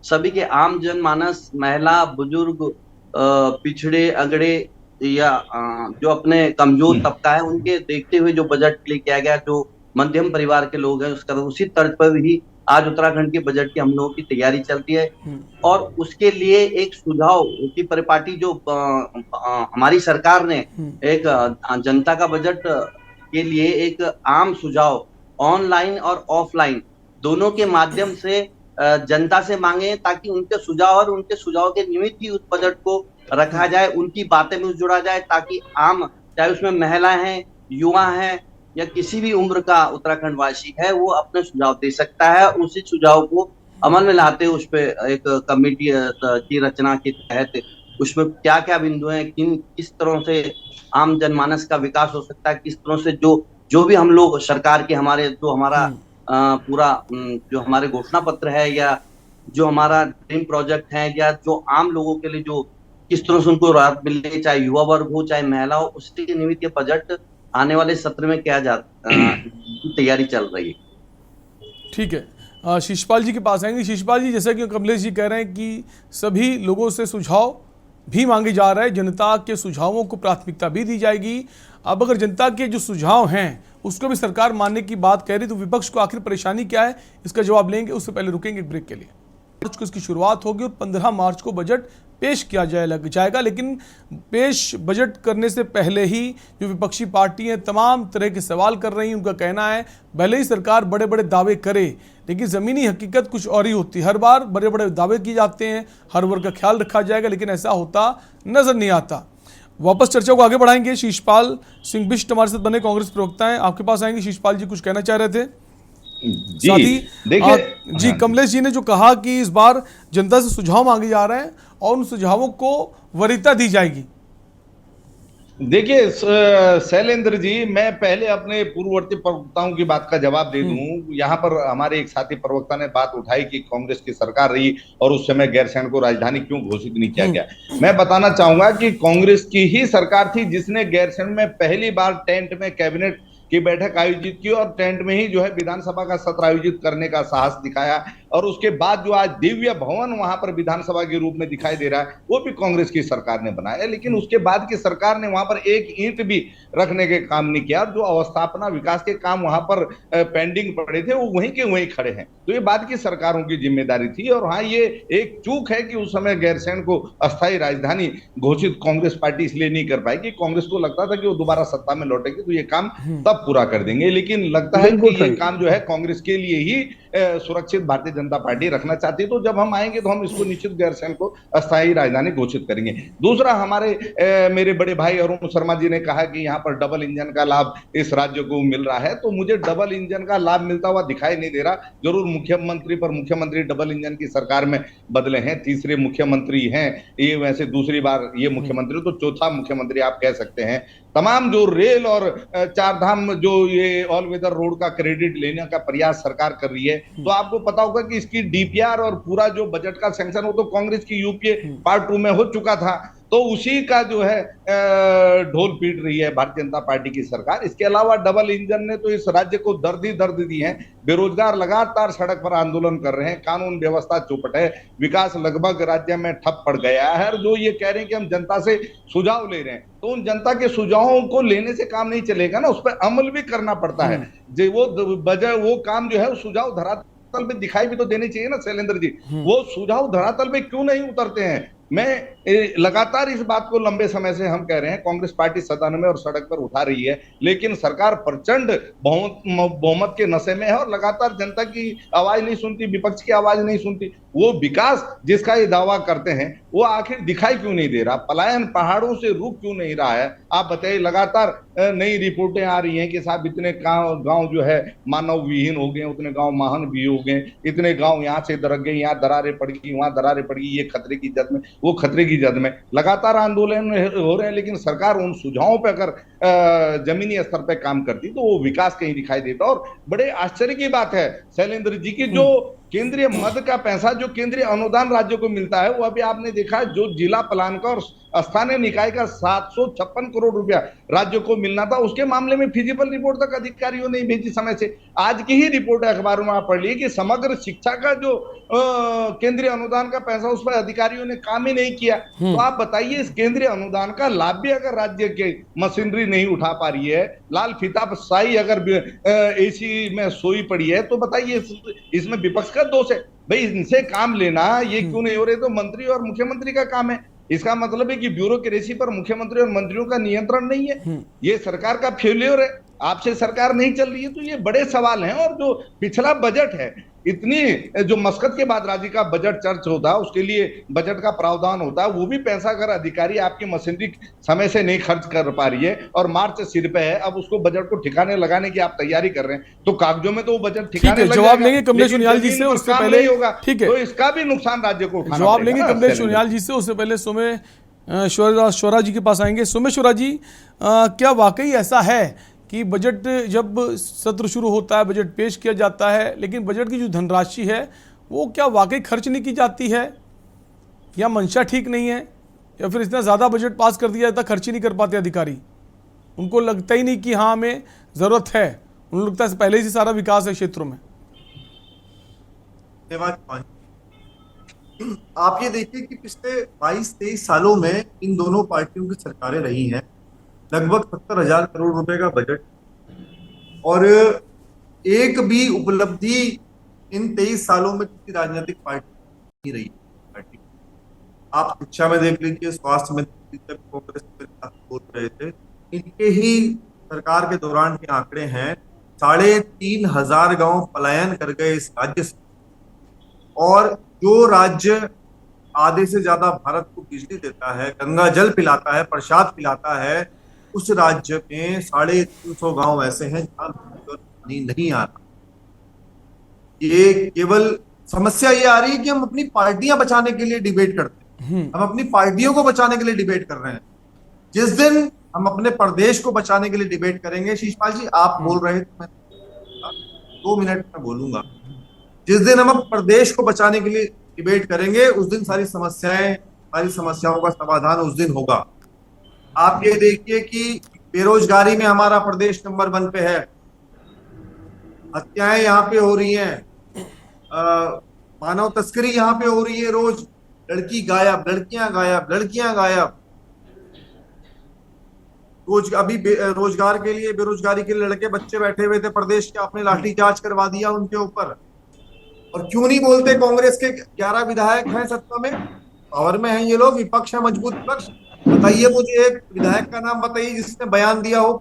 सभी के आम जनमानस, महिला, बुजुर्ग, पिछड़े अगड़े या जो अपने कमजोर तबका है उनके देखते हुए जो बजट के लिए किया गया, जो मध्यम परिवार के लोग हैं उसका उसी तर्ज पर ही आज उत्तराखंड के बजट की हम लोगों की तैयारी चलती है। और उसके लिए एक सुझाव की परिपाटी जो हमारी सरकार ने एक जनता का बजट के लिए एक आम सुझाव ऑनलाइन और ऑफलाइन दोनों के माध्यम से जनता से मांगे, ताकि उनके सुझाव और उनके सुझाव के निमित्त ही उस बजट को रखा जाए, उनकी बातें में जुड़ा जाए, ताकि आम, चाहे उसमें महिलाएं हैं, युवा हैं या किसी भी उम्र का उत्तराखंड वासी है, वो अपने सुझाव दे सकता है। उसी सुझाव को अमल में लाते हुए उस पर एक कमेटी की रचना के तहत उसमें क्या क्या बिंदु हैं, किस तरह से आम जनमानस का विकास हो सकता है, किस तरह से जो भी हम लोग सरकार के हमारे जो हमारा पूरा जो हमारे घोषणा पत्र है या जो हमारा ड्रीम प्रोजेक्ट है या जो आम लोगों के लिए जो किस तरह से उनको राहत मिले, चाहे युवा वर्ग हो चाहे महिला हो, उसके निमित्त ये बजट आने वाले सत्र में क्या तैयारी चल रही है। ठीक है, शीशपाल जी के पास आएंगे। शीशपाल जी, जैसा कि कमलेश जी कह रहे हैं कि सभी लोगों से सुझाव भी मांगे जा रहे हैं, जनता के सुझावों को प्राथमिकता भी दी जाएगी। अब अगर जनता के जो सुझाव हैं उसको भी सरकार मानने की बात कह रही तो विपक्ष को आखिर परेशानी क्या है, इसका जवाब लेंगे। उससे पहले रुकेंगे एक ब्रेक के लिए। मार्च को इसकी शुरुआत होगी और 15 मार्च को बजट पेश किया जाएगा। लेकिन पेश बजट करने से पहले ही जो विपक्षी पार्टियां तमाम तरह के सवाल कर रही हैं, उनका कहना है भले ही सरकार बड़े बड़े दावे करे लेकिन ज़मीनी हकीकत कुछ और ही होती है। हर बार बड़े बड़े दावे किए जाते हैं, हर वर्ग का ख्याल रखा जाएगा, लेकिन ऐसा होता नजर नहीं आता। वापस चर्चा को आगे बढ़ाएंगे। शीशपाल सिंह बिष्ट हमारे साथ बने कांग्रेस प्रवक्ता हैं, आपके पास आएंगे। शीशपाल जी कुछ कहना चाह रहे थे? साथ ही देखिए कमलेश जी ने जो कहा कि इस बार जनता से सुझाव मांगे जा रहे हैं और उन सुझावों को वरीयता दी जाएगी। देखिए शैलेंद्र जी, मैं पहले अपने पूर्ववर्ती प्रवक्ताओं की बात का जवाब दे दूं। यहाँ पर हमारे एक साथी प्रवक्ता ने बात उठाई कि कांग्रेस की सरकार रही और उस समय गैरसैंण को राजधानी क्यों घोषित नहीं किया गया। मैं बताना चाहूंगा कि कांग्रेस की ही सरकार थी जिसने गैरसैंण में पहली बार टेंट में कैबिनेट की बैठक आयोजित की और टेंट में ही जो है विधानसभा का सत्र आयोजित करने का साहस दिखाया। और उसके बाद जो आज दिव्य भवन वहां पर विधानसभा के रूप में दिखाई दे रहा है वो भी कांग्रेस की सरकार ने बनाया, लेकिन उसके बाद की सरकार ने वहां पर एक ईंट भी रखने के काम नहीं किया। जो अवस्थापना विकास के काम वहां पर पेंडिंग पड़े थे वो वहीं के वहीं खड़े हैं। तो ये बाद की सरकारों की जिम्मेदारी थी। और हाँ, ये एक चूक है कि उस समय गैरसैंण को अस्थायी राजधानी घोषित कांग्रेस पार्टी इसलिए नहीं कर पाई कि कांग्रेस को लगता था कि वो दोबारा सत्ता में लौटेगी तो ये काम तब पूरा कर देंगे, लेकिन लगता है कि ये काम जो है कांग्रेस के लिए ही सुरक्षित भारतीय जनता पार्टी रखना चाहती है। तो जब हम आएंगे तो हम इसको निश्चित गैरसैंण को अस्थायी राजधानी घोषित करेंगे। दूसरा, हमारे मेरे बड़े भाई अरुण शर्मा जी ने कहा कि यहाँ पर डबल इंजन का लाभ इस राज्य को मिल रहा है, तो मुझे डबल इंजन का लाभ मिलता हुआ दिखाई नहीं दे रहा। जरूर मुख्यमंत्री डबल इंजन की सरकार में बदले हैं, तीसरे मुख्यमंत्री हैं ये, वैसे दूसरी बार ये मुख्यमंत्री तो चौथा मुख्यमंत्री आप कह सकते हैं। तमाम जो रेल और चार धाम जो ये ऑल वेदर रोड का क्रेडिट लेने का प्रयास सरकार कर रही है, तो आपको पता होगा कि इसकी डीपीआर और पूरा जो बजट का सैंक्शन वो तो कांग्रेस की यूपीए पार्ट 2 में हो चुका था, तो उसी का जो है ढोल पीट रही है भारतीय जनता पार्टी की सरकार। इसके अलावा डबल इंजन ने तो इस राज्य को दर्द ही दर्द दी है। बेरोजगार लगातार सड़क पर आंदोलन कर रहे हैं, कानून व्यवस्था चौपट है, विकास लगभग राज्य में ठप पड़ गया है। और जो ये कह रहे हैं कि हम जनता से सुझाव ले रहे हैं, तो उन जनता के सुझावों को लेने से काम नहीं चलेगा ना, उस पर अमल भी करना पड़ता है। जो वो काम जो है सुझाव धरातल पे दिखाई भी तो देने चाहिए ना शैलेंद्र जी। वो सुझाव धरातल पे क्यों नहीं उतरते हैं? मैं लगातार इस बात को लंबे समय से हम कह रहे हैं, कांग्रेस पार्टी सदन में और सड़क पर उठा रही है, लेकिन सरकार प्रचंड बहुमत के नशे में है और लगातार जनता की आवाज नहीं सुनती, विपक्ष की आवाज नहीं सुनती। वो विकास जिसका ये दावा करते हैं वो आखिर दिखाई क्यों नहीं दे रहा? पलायन पहाड़ों से रुक क्यों नहीं रहा है? आप बताइए, लगातार नई रिपोर्टें आ रही हैं कि साहब इतने गांव जो है मानव विहीन हो गए, उतने गांव महान भी हो गए, इतने गांव यहाँ से दरक गए, यहाँ दरारें पड़ गई, वहां दरारें पड़ गई, ये खतरे की जद में, वो खतरे की जद में। लगातार आंदोलन हो रहे हैं, लेकिन सरकार उन सुझावों पर अगर जमीनी स्तर पर काम करती तो वो विकास कहीं दिखाई देता। और बड़े आश्चर्य की बात है शैलेंद्र जी की, जो केंद्रीय मद का पैसा, जो केंद्रीय अनुदान राज्यों को मिलता है, वो अभी आपने देखा जो जिला प्लान का और स्थानीय निकाय का 756 करोड़ रुपया राज्यों को मिलना था, उसके मामले में फिजिबल रिपोर्ट तक अधिकारियों ने भेजी समय से। आज की ही रिपोर्ट अखबारों में आप पढ़ ली कि समग्र शिक्षा का जो केंद्रीय अनुदान का पैसा, उस पर अधिकारियों ने काम ही नहीं किया। तो आप बताइए, इस केंद्रीय अनुदान का लाभ भी अगर राज्य के मशीनरी नहीं उठा पा रही है, लाल फीताशाही अगर एसी में सोई पड़ी है, तो बताइए इसमें विपक्ष का दोष है? भाई इनसे काम लेना ये क्यों नहीं हो रहे? तो मंत्री और मुख्यमंत्री का काम है। इसका मतलब है कि ब्यूरोक्रेसी पर मुख्यमंत्री और मंत्रियों का नियंत्रण नहीं है, ये सरकार का फेल्योर है, आपसे सरकार नहीं चल रही है। तो ये बड़े सवाल हैं। और जो पिछला बजट है, इतनी जो मस्कत के बाद राज्य का बजट चर्च होता है, उसके लिए बजट का प्रावधान होता है, वो भी पैसा अगर अधिकारी आपकी मशीनरी समय से नहीं खर्च कर पा रही है और मार्च सिर पे है, अब उसको बजट को ठिकाने लगाने की आप तैयारी कर रहे हैं, तो कागजों में तो वो बजट ठिकाने लग जवाब लेंगे कमलेश सुनियाल जी से, उससे पहले होगा। ठीक है, तो इसका भी नुकसान राज्य को उठाना जवाब लेंगे कमलेश सुनियाल जी से, उससे पहले सोमे शोरा जी के पास आएंगे। सोमेश्वरा जी, क्या वाकई ऐसा है कि बजट जब सत्र शुरू होता है, बजट पेश किया जाता है, लेकिन बजट की जो धनराशि है वो क्या वाकई खर्च नहीं की जाती है, या मंशा ठीक नहीं है, या फिर इतना ज़्यादा बजट पास कर दिया जाता खर्च ही नहीं कर पाते अधिकारी? उनको लगता ही नहीं कि हाँ हमें ज़रूरत है, उनको लगता है पहले से सारा विकास है क्षेत्रों में। आप ये देखिए कि पिछले 22-23 सालों में इन दोनों पार्टियों की सरकारें रही हैं, लगभग 70,000 करोड़ रुपए का बजट, और एक भी उपलब्धि इन 23 सालों में किसी राजनीतिक पार्टी नहीं रही। पार्टी आप शिक्षा में देख लीजिए, स्वास्थ्य में देख लीजिए, कांग्रेस बोल रहे थे, इनके ही सरकार के दौरान के आंकड़े हैं, 3,500 गांव पलायन कर गए इस राज्य से। और जो राज्य आधे से ज्यादा भारत को बिजली देता है, गंगा जल पिलाता है, प्रसाद पिलाता है, उस राज्य में 350 गांव ऐसे हैं जहां पानी नहीं आ रहा। ये केवल समस्या ये आ रही है कि हम अपनी पार्टियां बचाने के लिए डिबेट करते हैं, हम अपनी पार्टियों को बचाने के लिए डिबेट कर रहे हैं। जिस दिन हम अपने प्रदेश को बचाने के लिए डिबेट करेंगे, शीशपाल जी आप बोल रहे थे, मैं 2 मिनट में बोलूंगा, जिस दिन हम प्रदेश को बचाने के लिए डिबेट करेंगे, उस दिन सारी समस्याओं का समाधान उस दिन होगा। आप ये देखिए कि बेरोजगारी में हमारा प्रदेश नंबर 1 पे है, हत्याएं यहाँ पे हो रही हैं, मानव तस्करी यहाँ पे हो रही है, रोज लड़की गायब, लड़कियां गायब, लड़कियां गायब। अभी रोजगार के लिए, बेरोजगारी के लिए लड़के बच्चे बैठे हुए थे प्रदेश के, आपने लाठीचार्ज करवा दिया उनके ऊपर। और क्यों नहीं बोलते? कांग्रेस के 11 विधायक हैं सत्ता में, पावर में हैं ये लोग, विपक्ष है, मजबूत विपक्ष। बताइए मुझे एक विधायक का नाम बताइए जिसने बयान दिया हो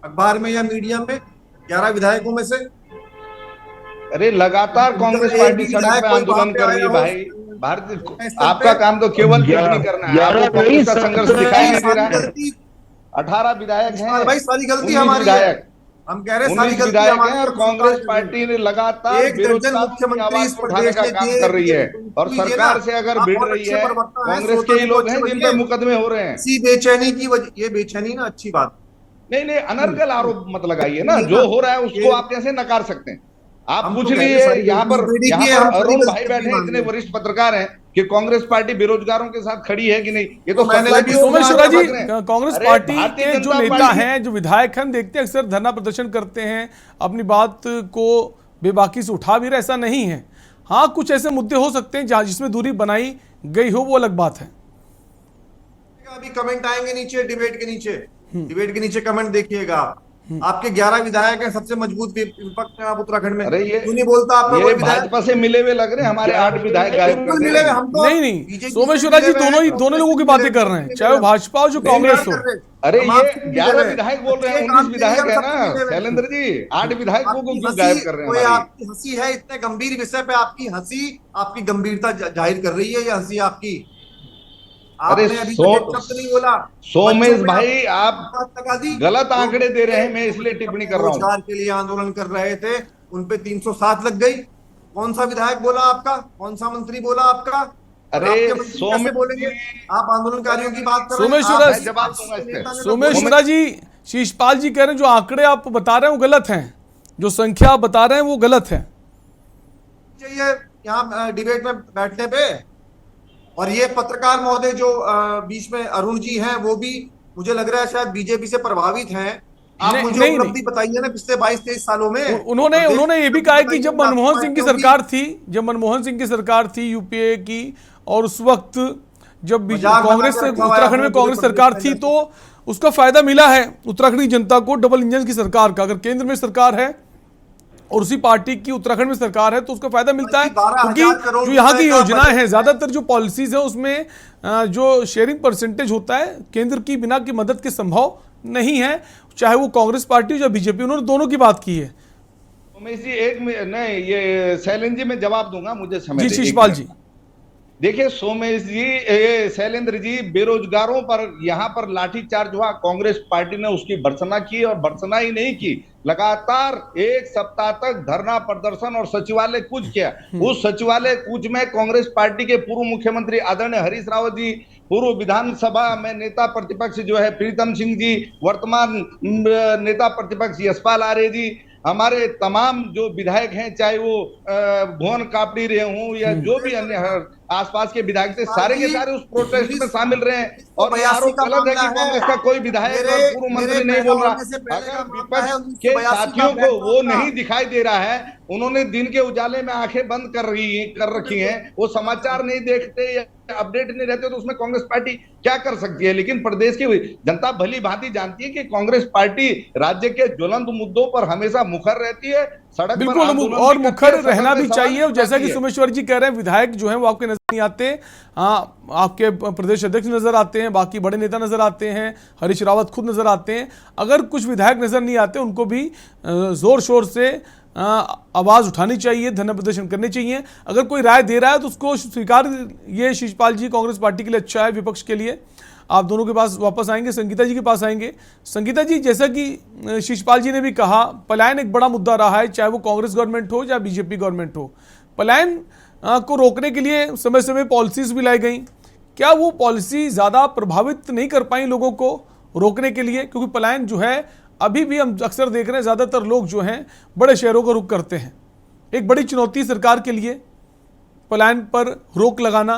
अखबार में या मीडिया में, 11 विधायकों में से। अरे लगातार कांग्रेस पार्टी सड़क पे आंदोलन कर रही है भाई। भारतीय आपका काम तो केवल टिप्पणी करना है, आपको कांग्रेस का संघर्ष दिखाई नहीं दे रहा है। 18 विधायक हैं भाई, सारी गलती हमारी है। हम कह रहे हैं सारी गलती हमारी है, और कांग्रेस पार्टी ने लगातार मुख्यमंत्री इस उठाने का काम कर रही है, और सरकार से अगर भिड़ रही है, कांग्रेस के ही लोग हैं जिन पे मुकदमे हो रहे हैं। इसी बेचैनी की वजह, ये बेचैनी ना अच्छी बात नहीं, अनर्गल आरोप मत लगाइए ना, जो हो रहा है उसको आप कैसे नकार सकते हैं? आप पूछ लीजिए, यहाँ पर अरुण भाई बैठे हैं, इतने वरिष्ठ पत्रकार हैं, कि कांग्रेस पार्टी बेरोजगारों के साथ खड़ी है कि नहीं? ये तो सोमेश्वर जी, कांग्रेस पार्टी के जो नेता हैं, जो विधायक हैं, देखते हैं अक्सर धरना प्रदर्शन करते हैं, अपनी बात को बेबाकी से उठा भी रहे, ऐसा नहीं है। हाँ, कुछ ऐसे मुद्दे हो सकते हैं जहां जिसमें दूरी बनाई गई हो, वो अलग बात है। अभी कमेंट आएंगे नीचे, डिबेट के नीचे कमेंट देखिएगा आप। आपके 11 विधायक हैं, सबसे मजबूत विपक्ष है आप उत्तराखंड में। अरे ये क्यों नहीं बोलता आपका कोई विधायक? भाजपा से मिले हुए लग रहे हैं, हमारे 8 विधायक गायब कर मिले हुए हम तो नहीं, सोमेश्वर जी दोनों लोगों की बातें कर रहे हैं, चाहे वो भाजपा हो, जो कांग्रेस हो। अरे ये 11 विधायक बोल रहे हैं, 19 विधायक है ना शैलेंद्र जी, 8 विधायकों को क्यों गायब कर रहे हैं? आपकी हंसी है, इतने गंभीर विषय पे आपकी हंसी, आपकी गंभीरता जाहिर कर रही है ये हंसी आपकी। अरे नहीं बोला सोमेश भाई, आप गलत आंकड़े दे रहे हैं, मैं इसलिए टिप्पणी कर रहा हूँ। रोजगार के लिए आंदोलन कर रहे थे, उनपे 307 लग गई। कौन सा विधायक बोला आपका? कौन सा मंत्री बोला आपका? अरे बोलेंगे आप आंदोलनकारियों की बात कर रहे हैं। सोमेश्वर जी, शीशपाल जी कह रहे हैं जो आंकड़े आप बता रहे हैं वो गलत हैं, जो संख्या आप बता रहे हैं वो गलत है। चाहिए यहाँ डिबेट में बैठने पे। और ये पत्रकार महोदय जो बीच में अरुण जी हैं, वो भी मुझे लग रहा है शायद बीजेपी से प्रभावित हैं। आप मुझे उपलब्धि बताइए ना पिछले 22-23 सालों में। उन्होंने ये भी कहा है कि जब मनमोहन सिंह की सरकार थी यूपीए की, और उस वक्त जब कांग्रेस उत्तराखंड में कांग्रेस सरकार थी, तो उसका फायदा मिला है उत्तराखंड की जनता को, डबल इंजन की सरकार का। अगर केंद्र में सरकार है और उसी पार्टी की उत्तराखंड में सरकार है तो उसका फायदा मिलता है, क्योंकि जो यहाँ की योजनाएं हैं, ज्यादातर जो पॉलिसीज है उसमें जो शेयरिंग परसेंटेज होता है, केंद्र की बिना की मदद के संभव नहीं है, चाहे वो कांग्रेस पार्टी या बीजेपी, उन्होंने दोनों की बात की है। उमेश जी, नहीं, ये शैलेंद्र जी मैं जवाब दूंगा, मुझे समय जी शिशपाल जी। देखिए सोमेश जी, शैलेंद्र जी, बेरोजगारों पर यहाँ पर लाठीचार्ज हुआ, कांग्रेस पार्टी ने उसकी भर्त्सना की, और भर्त्सना ही नहीं की, लगातार 1 सप्ताह तक धरना प्रदर्शन और सचिवालय कूच किया। उस सचिवालय कूच में कांग्रेस पार्टी के पूर्व मुख्यमंत्री आदरणीय हरीश रावत जी, पूर्व विधानसभा में नेता प्रतिपक्ष जो है प्रीतम सिंह जी, वर्तमान नेता प्रतिपक्ष यशपाल आर्य जी, हमारे तमाम जो विधायक हैं, चाहे वो भुवन कापड़ी रहे हों या जो भी अन्य आसपास के विधायक थे, सारे के सारे उस प्रोटेस्ट में शामिल रहे। और आरोप गलत है कि कांग्रेस का कोई विधायक और पूर्व मंत्री नहीं बोल रहा। अगर विपक्ष के साथियों को वो नहीं दिखाई दे रहा है, उन्होंने दिन के उजाले में आंखें बंद कर रखी हैं, वो समाचार नहीं देखते या अपडेट नहीं रहते, तो उसमें कांग्रेस पार्टी क्या कर सकती है? लेकिन प्रदेश की जनता भली भांति जानती है कि कांग्रेस पार्टी राज्य के ज्वलंत मुद्दों पर हमेशा मुखर रहती है, सड़क बिल्कुल, और मुखर रहना भी चाहिए। और जैसा कि सोमेश्वर जी कह रहे हैं, विधायक जो हैं वो आपके नजर नहीं आते, आपके प्रदेश अध्यक्ष नजर आते हैं, बाकी बड़े नेता नजर आते हैं, हरीश रावत खुद नजर आते हैं। अगर कुछ विधायक नजर नहीं आते, उनको भी जोर शोर से आवाज उठानी चाहिए, धरना प्रदर्शन करने चाहिए। अगर कोई राय दे रहा है तो उसको स्वीकार, ये शिशपाल जी कांग्रेस पार्टी के लिए अच्छा है, विपक्ष के लिए। आप दोनों के पास वापस आएंगे, संगीता जी के पास आएंगे। संगीता जी, जैसा कि शिशपाल जी ने भी कहा, पलायन एक बड़ा मुद्दा रहा है, चाहे वो कांग्रेस गवर्नमेंट हो या बीजेपी गवर्नमेंट हो। पलायन को रोकने के लिए समय समय पॉलिसीज भी लाई गई, क्या वो पॉलिसी ज़्यादा प्रभावित नहीं कर पाई लोगों को रोकने के लिए? क्योंकि पलायन जो है, अभी भी हम अक्सर देख रहे हैं, ज़्यादातर लोग जो हैं बड़े शहरों का रुख करते हैं। एक बड़ी चुनौती सरकार के लिए पलायन पर रोक लगाना।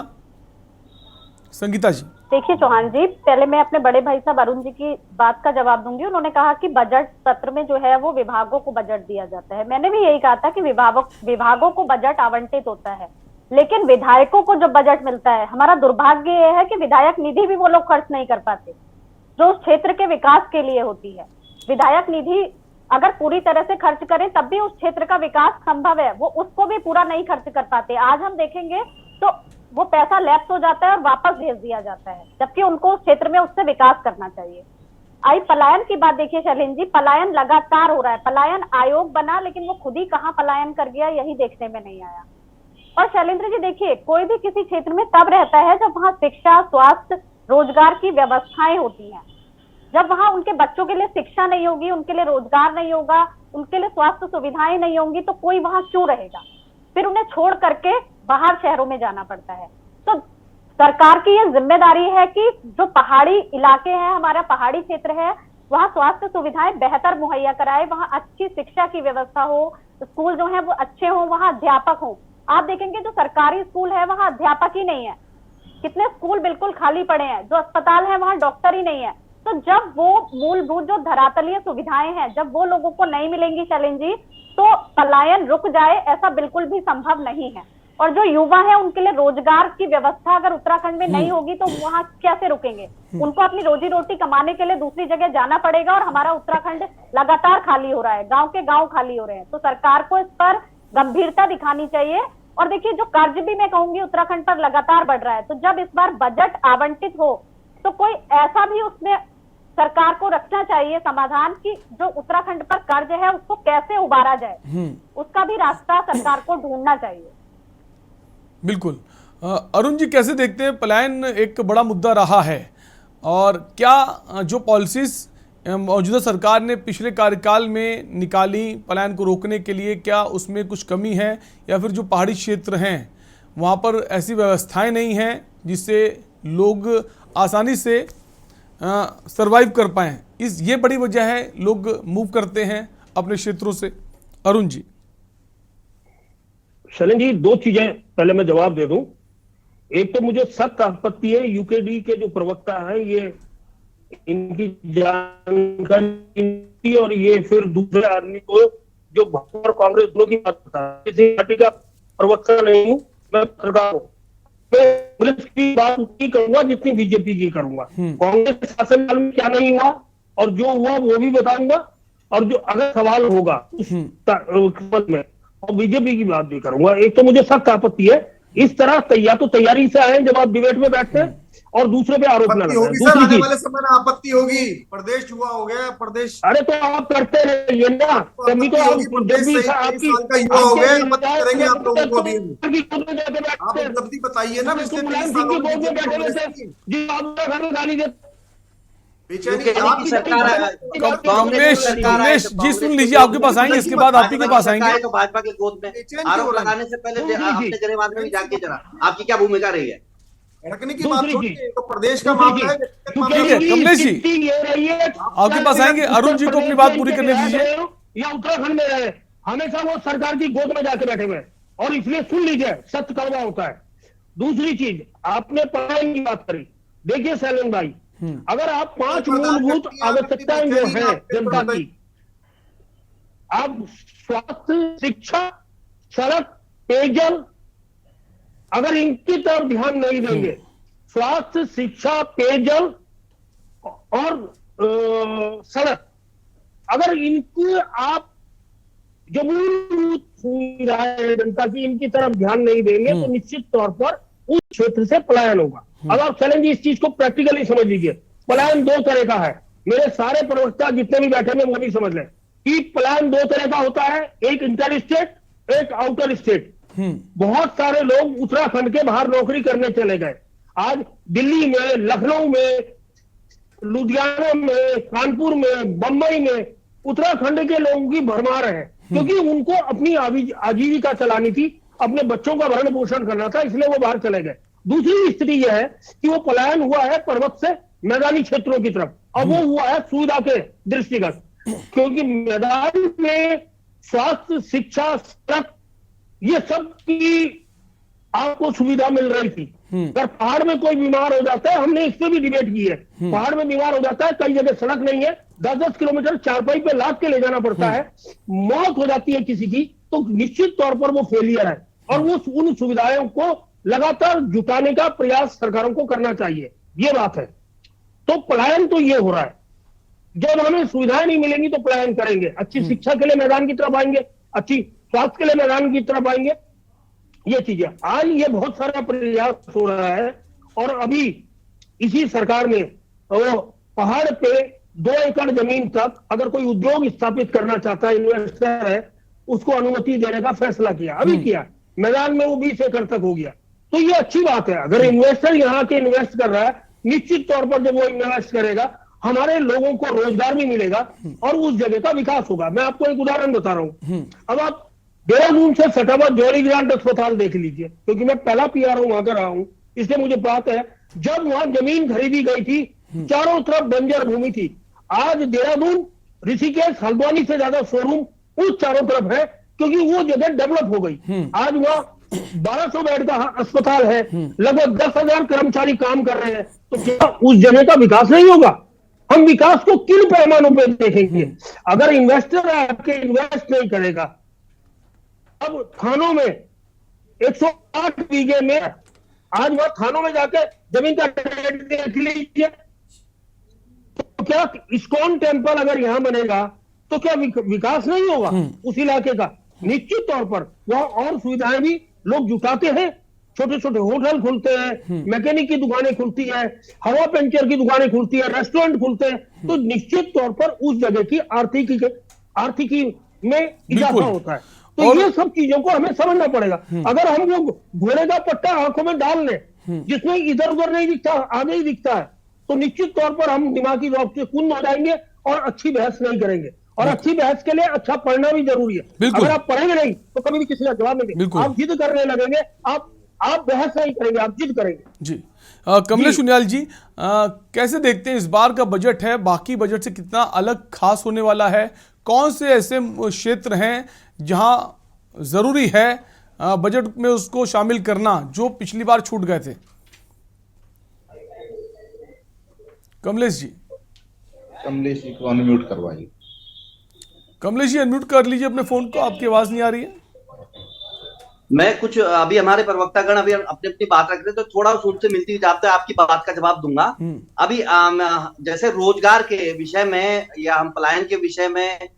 संगीता जी। देखिए चौहान जी, पहले मैं अपने बड़े भाई साहब अरुण जी की बात का जवाब दूंगी। उन्होंने कहा कि बजट सत्र में जो है वो विभागों को बजट दिया जाता है। मैंने भी यही कहा था कि विभागों को बजट आवंटित होता है, लेकिन विधायकों को जो बजट मिलता है, हमारा दुर्भाग्य यह है कि विधायक निधि भी वो लोग खर्च नहीं कर पाते जो उस क्षेत्र के विकास के लिए होती है। विधायक निधि अगर पूरी तरह से खर्च करें तब भी उस क्षेत्र का विकास संभव है, वो उसको भी पूरा नहीं खर्च कर पाते। आज हम देखेंगे तो वो पैसा लैप्स हो जाता है और वापस भेज दिया जाता है, जबकि उनको उस क्षेत्र में उससे विकास करना चाहिए। आई पलायन की बात देखिए शैलेंद्र जी, पलायन लगातार हो रहा है। पलायन आयोग बना, लेकिन वो खुद ही कहाँ पलायन कर गया यही देखने में नहीं आया। और शैलेंद्र जी देखिए, कोई भी किसी क्षेत्र में तब रहता है जब वहाँ शिक्षा, स्वास्थ्य, रोजगार की व्यवस्थाएं होती हैं। जब वहाँ उनके बच्चों के लिए शिक्षा नहीं होगी, उनके लिए रोजगार नहीं होगा, उनके लिए स्वास्थ्य सुविधाएं नहीं होंगी, तो कोई वहाँ क्यों रहेगा? फिर उन्हें छोड़ करके बाहर शहरों में जाना पड़ता है। तो सरकार की ये जिम्मेदारी है कि जो पहाड़ी इलाके हैं, हमारा पहाड़ी क्षेत्र है, वहाँ स्वास्थ्य सुविधाएं बेहतर मुहैया कराए, वहाँ अच्छी शिक्षा की व्यवस्था हो, स्कूल जो है वो अच्छे हो, वहाँ अध्यापक हो। आप देखेंगे जो सरकारी स्कूल है वहाँ अध्यापक ही नहीं है, कितने स्कूल बिल्कुल खाली पड़े हैं। जो अस्पताल है वहाँ डॉक्टर ही नहीं है। तो जब वो मूलभूत जो धरातलीय सुविधाएं हैं जब वो लोगों को नहीं मिलेंगी शैलेंद्र जी, तो पलायन रुक जाए ऐसा बिल्कुल भी संभव नहीं है। और जो युवा है उनके लिए रोजगार की व्यवस्था अगर उत्तराखंड में नहीं होगी तो वहाँ कैसे रुकेंगे? उनको अपनी रोजी रोटी कमाने के लिए दूसरी जगह जाना पड़ेगा। और हमारा उत्तराखंड लगातार खाली हो रहा है, गांव के गांव खाली हो रहे हैं। तो सरकार को इस पर गंभीरता दिखानी चाहिए। और देखिए जो कर्ज भी मैं कहूंगी उत्तराखंड पर लगातार बढ़ रहा है, तो जब इस बार बजट आवंटित हो तो कोई ऐसा भी उसमें सरकार को रखना चाहिए समाधान कि जो उत्तराखंड पर कर्ज है उसको कैसे उबारा जाए, उसका भी रास्ता सरकार को ढूंढना चाहिए। बिल्कुल। अरुण जी कैसे देखते हैं, पलायन एक बड़ा मुद्दा रहा है और क्या जो पॉलिसीज मौजूदा सरकार ने पिछले कार्यकाल में निकाली पलायन को रोकने के लिए, क्या उसमें कुछ कमी है या फिर जो पहाड़ी क्षेत्र हैं वहाँ पर ऐसी व्यवस्थाएं नहीं हैं जिससे लोग आसानी से सरवाइव कर पाएँ? ये बड़ी वजह है लोग मूव करते हैं अपने क्षेत्रों से। अरुण जी। शैलेंद्र जी, दो चीजें पहले मैं जवाब दे दूं। एक तो मुझे सख्त आपत्ति है यूकेडी के जो प्रवक्ता है ये इनकी जानकारी और ये फिर दूसरे आदमी को जो भाजपा और कांग्रेस दोनों की बात करता है। किसी पार्टी का प्रवक्ता नहीं हूं मैं, सरकार हूं। मैं कांग्रेस की बात उतनी करूंगा जितनी बीजेपी की करूंगा। कांग्रेस के शासनकाल में क्या नहीं हुआ और जो हुआ वो भी बताऊंगा, और जो अगर सवाल होगा उस पद में और बीजेपी की बात भी करूंगा। एक तो मुझे सख्त आपत्ति है इस तरह, या तो तैयारी से आए जब आप डिबेट में बैठते हैं और दूसरे पे आरोप न लगाएं। दूसरी चीज, वाले समय में आपत्ति होगी, प्रदेश युवा हो गया प्रदेश। अरे तो आप करते रहिए ना, कभी तो आप जब भी आपकी युवा हो गए आपत्ति करेंगे आप लोगों को भी। आप उपलब्धि बताइए ना, पिछले 30 सालों सालों में बैठे हुए थे जी, आप घर में गाली देते। कमलेश जी सुन लीजिए, आपके पास आएंगे, इसके बाद आप ही के पास आएंगे। तो भाजपा के गोद में आरोप लगाने से पहले अपने जनेवाद में भी जाके जरा आपकी क्या भूमिका रही है? भड़कने की बात थोड़ी है, तो प्रदेश का मामला है। ठीक है कमलेश जी, आपके पास आएंगे। अरुण जी को अपनी बात पूरी करने दीजिए। या उत्तराखंड में रहे, हमेशा वो सरकार की गोद में जाके बैठे हुए और इसलिए सुन लीजिए सत्य कड़वा होता है। दूसरी चीज, आपने पलायन की बात करी। देखिए शैलेंद्र भाई, अगर आप 5 मूलभूत आवश्यकताएं जो है जनता की, आप स्वास्थ्य, शिक्षा, सड़क, पेयजल, अगर इनकी तरफ ध्यान नहीं देंगे, स्वास्थ्य, शिक्षा, पेयजल और सड़क, अगर इनको आप जो मूलभूत सुविधाएं जनता की इनकी तरफ ध्यान नहीं देंगे तो निश्चित तौर पर उस क्षेत्र से पलायन होगा। अब आप चलेंगे इस चीज को प्रैक्टिकली समझ लीजिए। पलायन 2 तरह का है, मेरे सारे प्रवक्ता जितने भी बैठे हैं वो भी समझ लें कि पलायन 2 तरह का होता है, एक इंटर स्टेट, एक आउटर स्टेट। बहुत सारे लोग उत्तराखंड के बाहर नौकरी करने चले गए। आज दिल्ली में, लखनऊ में, लुधियाना में, कानपुर में, बंबई में उत्तराखंड के लोगों की भरमार है, क्योंकि उनको अपनी आजीविका चलानी थी, अपने बच्चों का भरण पोषण करना था, इसलिए वो बाहर चले गए। दूसरी स्थिति यह है कि वो पलायन हुआ है पर्वत से मैदानी क्षेत्रों की तरफ, और वो हुआ है सुविधा के दृष्टिगत, क्योंकि मैदान में स्वास्थ्य, शिक्षा, सड़क, ये सब की आपको सुविधा मिल रही थी। अगर पहाड़ में कोई बीमार हो जाता है, हमने इस पे भी डिबेट की है, पहाड़ में बीमार हो जाता है, कई जगह सड़क नहीं है, 10-10 किलोमीटर चारपाई पे लाद के ले जाना पड़ता है, मौत हो जाती है किसी की, तो निश्चित तौर पर वो फेलियर है और वो उन सुविधाओं को लगातार जुटाने का प्रयास सरकारों को करना चाहिए, ये बात है। तो पलायन तो ये हो रहा है, जब हमें सुविधाएं नहीं मिलेंगी तो पलायन करेंगे, अच्छी शिक्षा के लिए मैदान की तरफ आएंगे, अच्छी स्वास्थ्य के लिए मैदान की तरफ आएंगे, ये चीजें आज ये बहुत सारा प्रयास हो रहा है। और अभी इसी सरकार ने वो पहाड़ पे 2 एकड़ जमीन तक अगर कोई उद्योग स्थापित करना चाहता है, इन्वेस्टर है, उसको अनुमति देने का फैसला किया, अभी किया, मैदान में वो 20 एकड़ तक हो गया। तो ये अच्छी बात है, अगर इन्वेस्टर यहाँ के इन्वेस्ट कर रहा है, निश्चित तौर पर जब वो इन्वेस्ट करेगा हमारे लोगों को रोजगार भी मिलेगा और उस जगह का विकास होगा। मैं आपको एक उदाहरण बता रहा हूं, अब आप देहरादून से सटा हुआ जौहरी ग्रांट अस्पताल देख लीजिए, क्योंकि मैं पहला पीआर हूं, वहां का रहा हूं, इसलिए मुझे बात है। जब वहां जमीन खरीदी गई थी, चारों तरफ बंजर भूमि थी। आज देहरादून, ऋषिकेश, हल्द्वानी से ज्यादा शोरूम उस चारों तरफ है, क्योंकि वो जगह डेवलप हो गई। आज वहां 1200 बेड का अस्पताल है, लगभग 10,000 कर्मचारी काम कर रहे हैं, तो क्या उस जगह का विकास नहीं होगा? हम विकास को किन पैमानों पर देखेंगे? अगर इन्वेस्टर आके इन्वेस्ट नहीं करेगा, अब थानों में 108 बीघे में, आज वह थानों में जाके जमीन का रेट देख लीजिए, तो क्या इस्कॉन टेम्पल अगर यहां बनेगा तो क्या विकास नहीं होगा उस इलाके का? निश्चित तौर पर वह और सुविधाएं भी लोग जुटाते हैं, छोटे छोटे होटल खुलते हैं, मैकेनिक की दुकानें खुलती है, हवा पंचर की दुकानें खुलती है, रेस्टोरेंट खुलते हैं, तो निश्चित तौर पर उस जगह की आर्थिकी में इजाफा होता है। तो ये सब चीजों को हमें समझना पड़ेगा। अगर हम लोग घोड़े का पट्टा आंखों में डाल लें, जिसमें इधर उधर नहीं दिखता, आगे ही दिखता है, तो निश्चित तौर पर हम दिमागी रौब से कुंद हो जाएंगे और अच्छी बहस नहीं करेंगे। और अच्छी बहस के लिए अच्छा पढ़ना भी जरूरी है। अगर आप पढ़ेंगे नहीं तो कभी भी किसी का जवाब नहीं देंगे, आप जिद करने लगेंगे, आप बहस नहीं करेंगे, आप जिद करेंगे। जी कमलेश उनियाल जी, कैसे देखते हैं इस बार का बजट है, बाकी बजट से कितना अलग खास होने वाला है? कौन से ऐसे क्षेत्र हैं जहां जरूरी है बजट में उसको शामिल करना जो पिछली बार छूट गए थे? कमलेश जी को अनम्यूट करवाइए। कमलेश जी अनम्यूट कर लीजिए अपने फोन को, आपकी आवाज नहीं आ रही है। मैं कुछ अभी हमारे प्रवक्तागण अभी अपनी अपनी बात रख रहे हैं, तो थोड़ा उनसे मिलती हुई जाते आपकी बात का जवाब दूंगा। अभी जैसे रोजगार के विषय में या हम पलायन के विषय में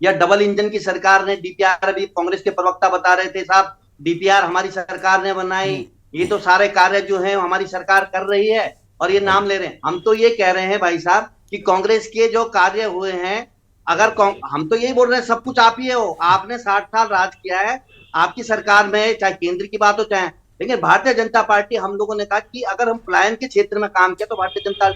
या डबल इंजन की सरकार ने डीपीआर, अभी कांग्रेस के प्रवक्ता बता रहे थे साहब डीपीआर हमारी सरकार ने बनाई, ये तो सारे कार्य जो है हमारी सरकार कर रही है और ये नाम ले रहे हैं। हम तो ये कह रहे हैं भाई साहब कि कांग्रेस के जो कार्य हुए हैं, अगर हम तो यही बोल रहे हैं सब कुछ आप ही हो, आपने 60 साल राज किया है, आपकी सरकार में चाहे केंद्र की बात हो चाहे, लेकिन भारतीय जनता पार्टी, हम लोगों ने कहा कि अगर हम पलायन के क्षेत्र में काम किया तो भारतीय जनता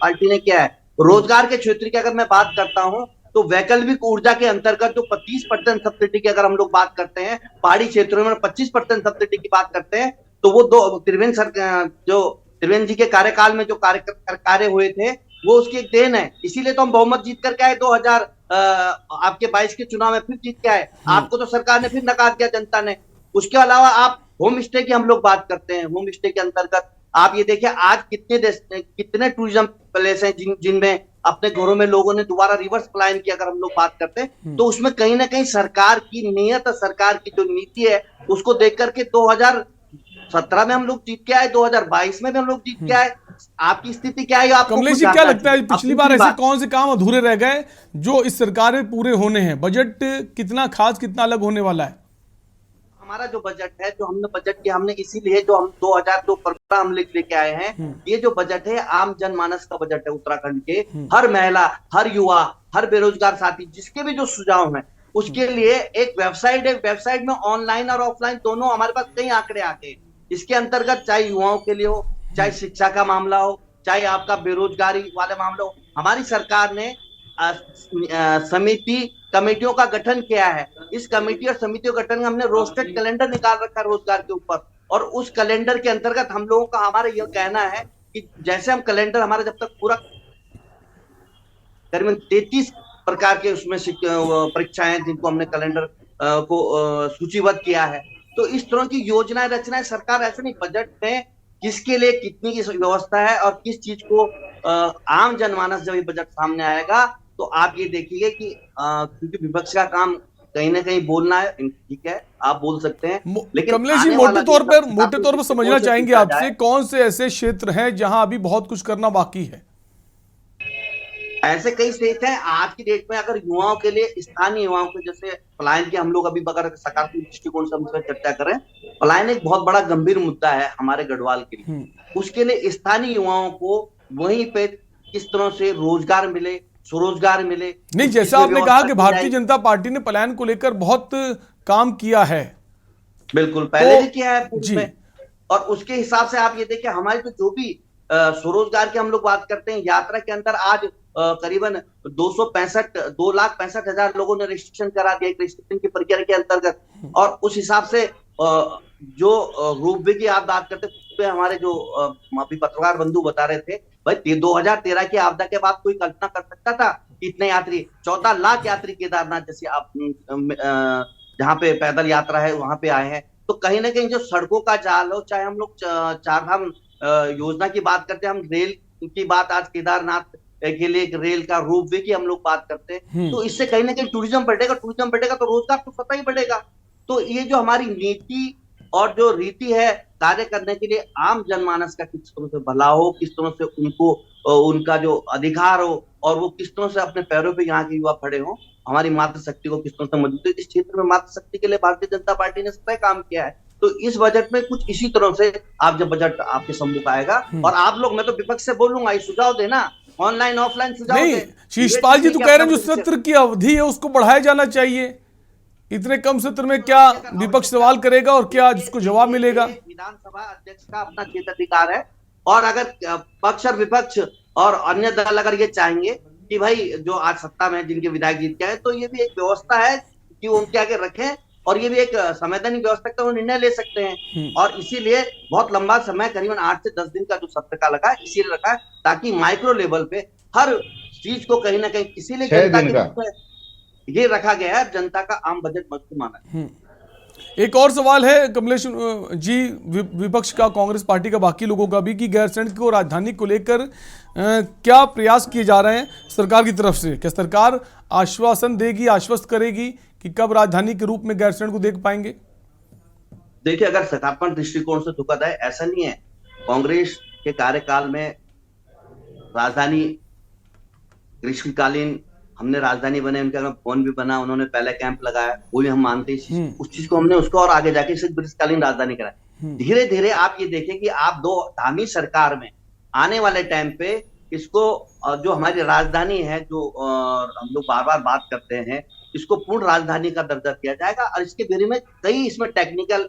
पार्टी ने किया है। रोजगार के क्षेत्र की अगर मैं बात करता हूं तो वैकल्पिक ऊर्जा के अंतर्गत जो 25% सब्सिडी की अगर हम लोग बात करते हैं, पहाड़ी क्षेत्रों में 25% सब्सिडी की बात करते हैं, तो वो त्रिवेंद्र जी के कार्यकाल में जो कार्य हुए थे वो उसकी एक देन है। इसीलिए तो हम बहुमत जीत करके आए 2000 आपके 22 के चुनाव में फिर जीत के आए। आपको तो सरकार ने फिर नकार दिया जनता ने। उसके अलावा आप होम स्टे की हम लोग बात करते हैं, होम स्टे के अंतर्गत आप ये देखिए आज कितने टूरिज्म प्लेस हैं जिनमें अपने घरों में लोगों ने दोबारा रिवर्स पलायन की अगर हम लोग बात करते हैं, तो उसमें कहीं ना कहीं सरकार की नीयत, सरकार की जो नीति है उसको देख करके 2017 में हम लोग जीत के आए, 2022 में भी हम लोग जीत के आए। आपकी स्थिति क्या है? आपको कमलेश जी क्या लगता है पिछली बार ऐसे कौन से काम अधूरे रह गए जो इस सरकार में पूरे होने हैं? बजट कितना खास, कितना अलग होने वाला है? हमारा जो बजट है, जो हमने बजट किया, हमने इसीलिए जो हम 2002 पर हम लेके आए हैं, ये जो बजट है आम जनमानस का बजट है। उत्तराखंड के हर महिला, हर युवा, हर बेरोजगार साथी, जिसके भी जो सुझाव हैं उसके लिए एक वेबसाइट है। वेबसाइट में ऑनलाइन और ऑफलाइन दोनों हमारे पास कई आंकड़े आते हैं। इसके अंतर्गत चाहे युवाओं के लिए हो, चाहे शिक्षा का मामला हो, चाहे आपका बेरोजगारी वाले मामला हो, हमारी सरकार ने कमेटियों का गठन किया है। इस कमेटी और समितियों गठन में हमने रोस्टेड कैलेंडर निकाल रखा है रोजगार के ऊपर, और उस कैलेंडर के अंतर्गत हम लोगों का हमारा यह कहना है कि जैसे हम कैलेंडर हमारा जब तक पूरा करीबन 33 प्रकार के उसमें परीक्षाएं जिनको हमने कैलेंडर को सूचीबद्ध किया है, तो इस तरह की योजनाएं रचनाएं सरकार ऐसे नहीं बजट में किसके लिए कितनी की व्यवस्था है और किस चीज को आम जनमानस जब ये बजट सामने आएगा तो आप ये देखिए कि क्योंकि विपक्ष का काम कहीं ना कहीं बोलना है, ठीक है आप बोल सकते हैं, लेकिन कमलेश जी मोटे तौर पर समझना चाहेंगे आपसे कौन से ऐसे क्षेत्र हैं जहां अभी बहुत कुछ करना बाकी है? ऐसे कई क्षेत्र हैं आज की डेट में, अगर युवाओं के लिए, स्थानीय युवाओं के, जैसे पलायन की हम लोग अभी अगर सकारात्मक दृष्टिकोण से हम चर्चा करें, पलायन एक बहुत बड़ा गंभीर मुद्दा है हमारे गढ़वाल के लिए। उसके लिए स्थानीय युवाओं को वहीं पे किस तरह से रोजगार मिले, स्वरोजगार मिले। नहीं, जैसा आपने कहा कि भारतीय जनता पार्टी ने पलायन को लेकर बहुत काम किया है, बिल्कुल पहले भी किया है पूर्व में, और उसके हिसाब से आप ये देखिए हमारी तो जो भी स्वरोजगार की हम लोग बात करते हैं, यात्रा के अंदर आज करीबन 2,65,000 लोगों ने रजिस्ट्रेशन करा दिया रजिस्ट्रेशन की प्रक्रिया के अंतर्गत। और उस हिसाब से जो रोपवे की आप बात करते हैं, हमारे जो अभी पत्रकार बंधु बता रहे थे, भाई 2013 की आपदा के बाद कोई कल्पना कर सकता था कि इतने यात्री 14 लाख यात्री केदारनाथ जैसे आप जहाँ पे पैदल यात्रा है वहां पे आए हैं। तो कहीं ना कहीं जो सड़कों का जाल हो, चाहे हम लोग चारधाम योजना की बात करते हैं, हम रेल की बात आज केदारनाथ के लिए एक रेल का रोपवे की हम लोग बात करते हैं, तो इससे कहीं ना कहीं टूरिज्म बढ़ेगा तो रोजगार तो स्वतः ही बढ़ेगा। तो ये जो हमारी नीति और जो रीति है कार्य करने के लिए आम जनमानस का किस तरह से भला हो, किस तरह से उनको उनका जो अधिकार हो और वो किस तरह से अपने पैरों पे यहाँ के युवा खड़े हो, हमारी मातृशक्ति को किस तरह से मजबूत, इस क्षेत्र में मातृशक्ति के लिए भारतीय जनता पार्टी ने सतत काम किया है। तो इस बजट में कुछ इसी तरह से आप जब बजट आपके सम्मुख आएगा और आप लोग, मैं तो विपक्ष से बोलूंगा, ये सुझाव देना, ऑनलाइन ऑफलाइन सुझाव नहीं, शिषपाल जी तो कह रहे हैं जो सत्र की अवधि है उसको बढ़ाया जाना चाहिए। इतने कम सत्र में क्या विपक्ष सवाल करेगा और क्या जिसको जवाब मिलेगा? विधानसभा अध्यक्ष का अपना क्षेत्राधिकार है, और अगर पक्ष और विपक्ष और अन्य दल अगर ये चाहेंगे कि भाई जो आज सत्ता में जिनके विधायक जीत गए, तो ये भी एक व्यवस्था है कि वो उनके आगे रखें, और ये भी एक संवैधानिक व्यवस्था का वो निर्णय ले सकते हैं। और इसीलिए बहुत लंबा समय, करीबन 8 से 10 दिन का जो सत्र का लगा है, इसीलिए रखा है ताकि माइक्रो लेवल पे हर चीज को कहीं ना कहीं, इसीलिए जनता के ये रखा गया है, जनता का आम बजट मजबूत माना। एक और सवाल है कमलेश जी, विपक्ष का, कांग्रेस पार्टी का, बाकी लोगों का भी, कि गैरसैंण को, राजधानी को लेकर क्या प्रयास किए जा रहे हैं सरकार की तरफ से? क्या सरकार आश्वासन देगी, आश्वस्त करेगी कि कब राजधानी के रूप में गैरसैंण को देख पाएंगे? देखिए, अगर सकारात्मक दृष्टिकोण से दुखद है, ऐसा नहीं है। कांग्रेस के कार्यकाल में राजधानी ग्रीष्मकालीन हमने राजधानी बने, उनके अगर भवन भी बना, उन्होंने पहले कैंप लगाया, वो भी हम मानते हैं उस चीज को, हमने उसको और आगे जाके सिर्फ ग्रीष्मकालीन राजधानी कराया। धीरे धीरे आप ये देखें कि आप दो धामी सरकार में आने वाले टाइम पे इसको, जो हमारी राजधानी है, जो हम लोग बार बार बात करते हैं, इसको पूर्ण राजधानी का दर्जा दिया जाएगा। और इसके बारे में कई इसमें टेक्निकल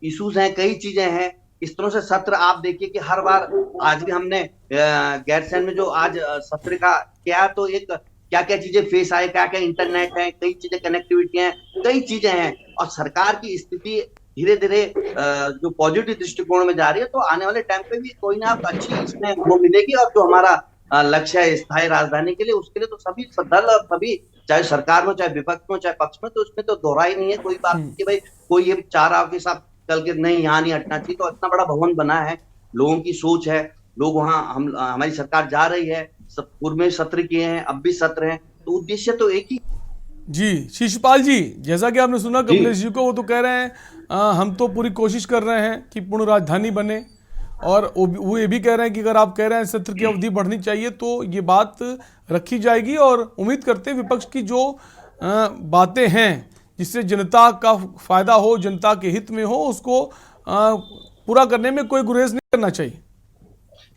इश्यूज हैं, कई चीजें हैं। इस तरह से सत्र आप देखिए कि हर बार, आज भी हमने गैरसैंण में जो आज सत्र का क्या, तो एक क्या क्या चीजें फेस आए, क्या क्या इंटरनेट है, कई चीजें कनेक्टिविटी है, कई चीजें हैं, और सरकार की स्थिति धीरे धीरे जो पॉजिटिव दृष्टिकोण में जा रही है। तो आने वाले टाइम पे भी कोई ना अच्छी इसमें वो मिलेगी। और जो हमारा लक्ष्य है स्थायी राजधानी के लिए, उसके लिए तो सभी दल और सभी, चाहे सरकार में, चाहे विपक्ष में, चाहे पक्ष में, तो उसमें तो दोहरा ही नहीं है कोई बात कि भाई कोई ये चाह रहा के साथ कल के नहीं, यहाँ नहीं हटना चाहिए। तो इतना बड़ा भवन बना है, लोगों की सोच है, लोग वहाँ, हमारी सरकार जा रही है, सब पूर्व में सत्र किए हैं, अब भी सत्र हैं, तो उद्देश्य तो एक ही। जी शिषपाल जी, जैसा कि आपने सुना कमलेश जी को, वो तो कह रहे हैं हम तो पूरी कोशिश कर रहे हैं कि पूर्ण राजधानी बने, और वो ये भी कह रहे हैं कि अगर आप कह रहे हैं सत्र की अवधि बढ़नी चाहिए तो ये बात रखी जाएगी, और उम्मीद करते हैं विपक्ष की जो बातें हैं जिससे जनता का फायदा हो, जनता के हित में हो, उसको पूरा करने में कोई गुरेज नहीं करना चाहिए।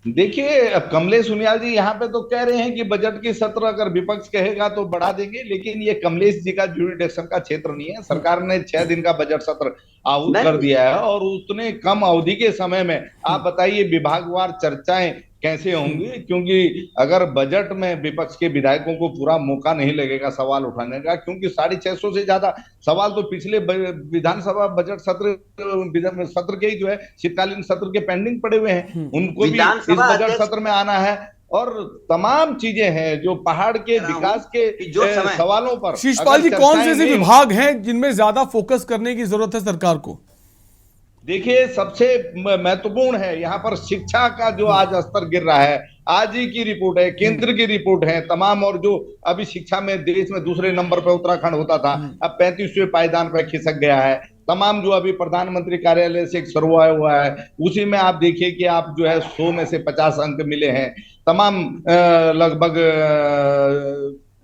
देखिए, कमलेश सुनियाल जी यहाँ पे तो कह रहे हैं कि बजट की सत्र अगर विपक्ष कहेगा तो बढ़ा देंगे, लेकिन ये कमलेश जी का ज्यूरिडिक्शन का क्षेत्र नहीं है। सरकार ने 6 दिन का बजट सत्र आहूत कर दिया है, और उतने कम अवधि के समय में आप बताइए विभागवार चर्चाएं कैसे होंगी? क्योंकि अगर बजट में विपक्ष के विधायकों को पूरा मौका नहीं लगेगा सवाल उठाने का, क्योंकि 650 से ज्यादा सवाल तो पिछले विधानसभा बजट सत्र के ही जो है शीतकालीन सत्र के पेंडिंग पड़े हुए हैं, उनको भी इस बजट सत्र में आना है। और तमाम चीजें हैं जो पहाड़ के विकास के सवालों पर। शिषपाल जी, कौन से विभाग हैं जिनमें ज्यादा फोकस करने की जरूरत है सरकार को? देखिए, सबसे महत्वपूर्ण है यहाँ पर शिक्षा का जो आज स्तर गिर रहा है। आज ही की रिपोर्ट है, केंद्र की रिपोर्ट है तमाम, और जो अभी शिक्षा में देश में दूसरे नंबर पर उत्तराखंड होता था, अब 35वें पायदान पर खिसक गया है। तमाम जो अभी प्रधानमंत्री कार्यालय से एक सर्वे हुआ है, उसी में आप देखिए कि आप जो है 100 में से 50 अंक मिले हैं तमाम लगभग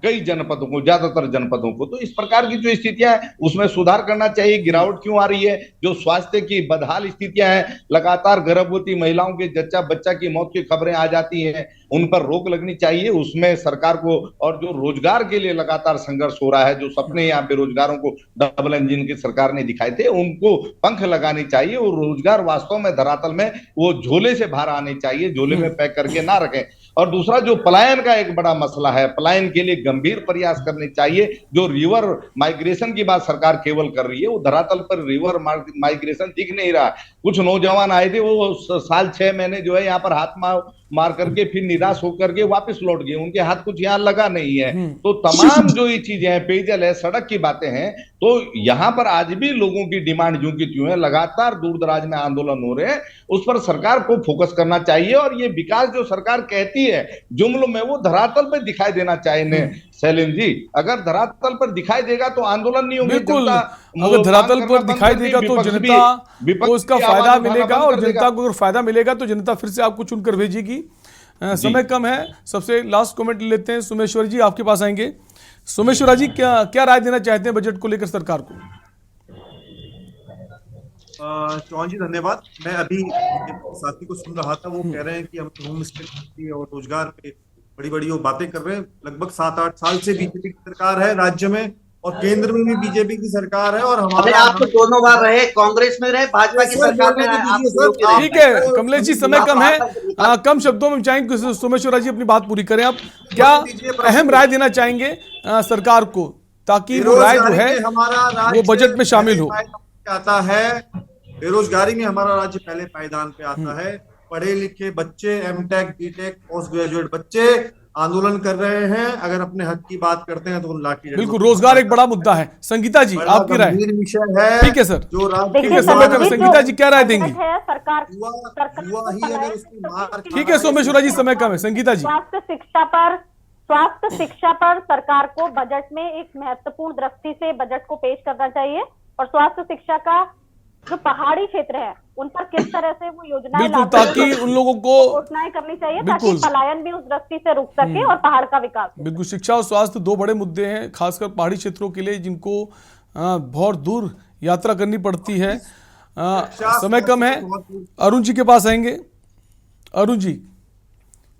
कई जनपदों को, ज्यादातर जनपदों को। तो इस प्रकार की जो स्थितियां हैं उसमें सुधार करना चाहिए। गिरावट क्यों आ रही है? जो स्वास्थ्य की बदहाल स्थितियां हैं, लगातार गर्भवती महिलाओं के जच्चा बच्चा की मौत की खबरें आ जाती हैं, उन पर रोक लगनी चाहिए। उसमें सरकार को, और जो रोजगार के लिए लगातार संघर्ष हो रहा है, जो सपने यहाँ बेरोजगारों को डबल इंजन की सरकार ने दिखाए थे, उनको पंख लगाने चाहिए और रोजगार वास्तव में धरातल में वो झोले से बाहर आने चाहिए, झोले में पैक करके ना रखें। और दूसरा, जो पलायन का एक बड़ा मसला है, पलायन के लिए गंभीर प्रयास करने चाहिए। जो रिवर माइग्रेशन की बात सरकार केवल कर रही है, वो धरातल पर रिवर माइग्रेशन दिख नहीं रहा। कुछ नौजवान आए थे, वो साल 6 महीने जो है यहाँ पर हाथ मार करके फिर निराश होकर के वापस लौट गए, उनके हाथ कुछ यहाँ लगा नहीं है। तो तमाम जो ये चीजें हैं, पेयजल है, सड़क की बातें हैं, तो यहाँ पर आज भी लोगों की डिमांड जो की त्यों है, लगातार दूर दराज में आंदोलन हो रहे हैं, उस पर सरकार को फोकस करना चाहिए। और ये विकास जो सरकार कहती है जुमलों में, वो धरातल पर दिखाई देना चाहिए। शैलेंद्र जी, अगर धरातल पर दिखाई देगा तो आंदोलन नहीं होंगे। बिल्कुल, अगर धरातल पर दिखाई देगा तो जनता को उसका फायदा मिलेगा, और जनता को अगर फायदा मिलेगा तो जनता फिर से आपको चुनकर भेजेगी। समय कम है, सबसे लास्ट कमेंट लेते हैं। सोमेश्वर जी, आपके पास आएंगे। सोमेश्वर जी, क्या राय देना चाहते हैं बजट को लेकर सरकार को? चौहान जी, धन्यवाद। मैं अभी साथी को सुन रहा था, वो कह रहे हैं कि हम होम स्टे और रोजगार पे बड़ी बड़ी वो बातें कर रहे हैं। लगभग 7-8 साल से बीजेपी की सरकार है राज्य में, और केंद्र में भी बीजेपी की सरकार है। और हमारे आप तो दोनों बार रहे, कांग्रेस में रहे, भाजपा की सरकार में रहे। ठीक है कमलेश जी, समय कम है, कम शब्दों में चाहेंगे सोमेश्वर जी अपनी बात पूरी करें। आप क्या अहम राय देना चाहेंगे सरकार को, ताकि वो राय जो है वो बजट में शामिल हो? आता है, बेरोजगारी में हमारा राज्य पहले पायदान पे आता है। पढ़े लिखे बच्चे, एमटेक, बीटेक, पोस्ट ग्रेजुएट बच्चे आंदोलन कर रहे हैं। अगर अपने हक की बात करते हैं तो लाठी। बिल्कुल, रोजगार एक बड़ा मुद्दा है। संगीता जी, आपकी राय? विषय है। ठीक है सर, जो ठीक है, समय कम। संगीता जी क्या राय देंगी? सरकार ही अगर उसकी मार, ठीक है सोमेश्वर जी, समय कम है। संगीता जी? स्वास्थ्य शिक्षा पर सरकार को बजट में एक महत्वपूर्ण दृष्टि से बजट को पेश करना चाहिए, और स्वास्थ्य शिक्षा का जो पहाड़ी क्षेत्र है उन पर किस तरह से वो योजनाएं, बिल्कुल, ताकि उन लोगों को घोषणाएं करनी चाहिए, ताकि पलायन भी उस दृष्टि से रुक सके और पहाड़ का विकास। बिल्कुल, शिक्षा और स्वास्थ्य दो बड़े मुद्दे हैं, खासकर पहाड़ी क्षेत्रों के लिए, जिनको बहुत दूर यात्रा करनी पड़ती है। समय कम है, अरुण जी के पास आएंगे। अरुण जी,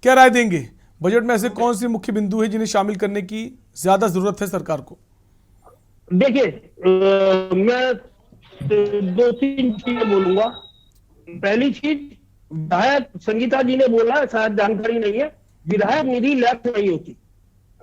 क्या राय देंगे? बजट में ऐसे कौन से मुख्य बिंदु है जिन्हें शामिल करने की ज्यादा जरूरत है सरकार को? देखिए, मैं 2-3 चीजें बोलूंगा। पहली चीज, विधायक संगीता जी ने बोला, शायद जानकारी नहीं है, विधायक निधि लैप्स नहीं होती।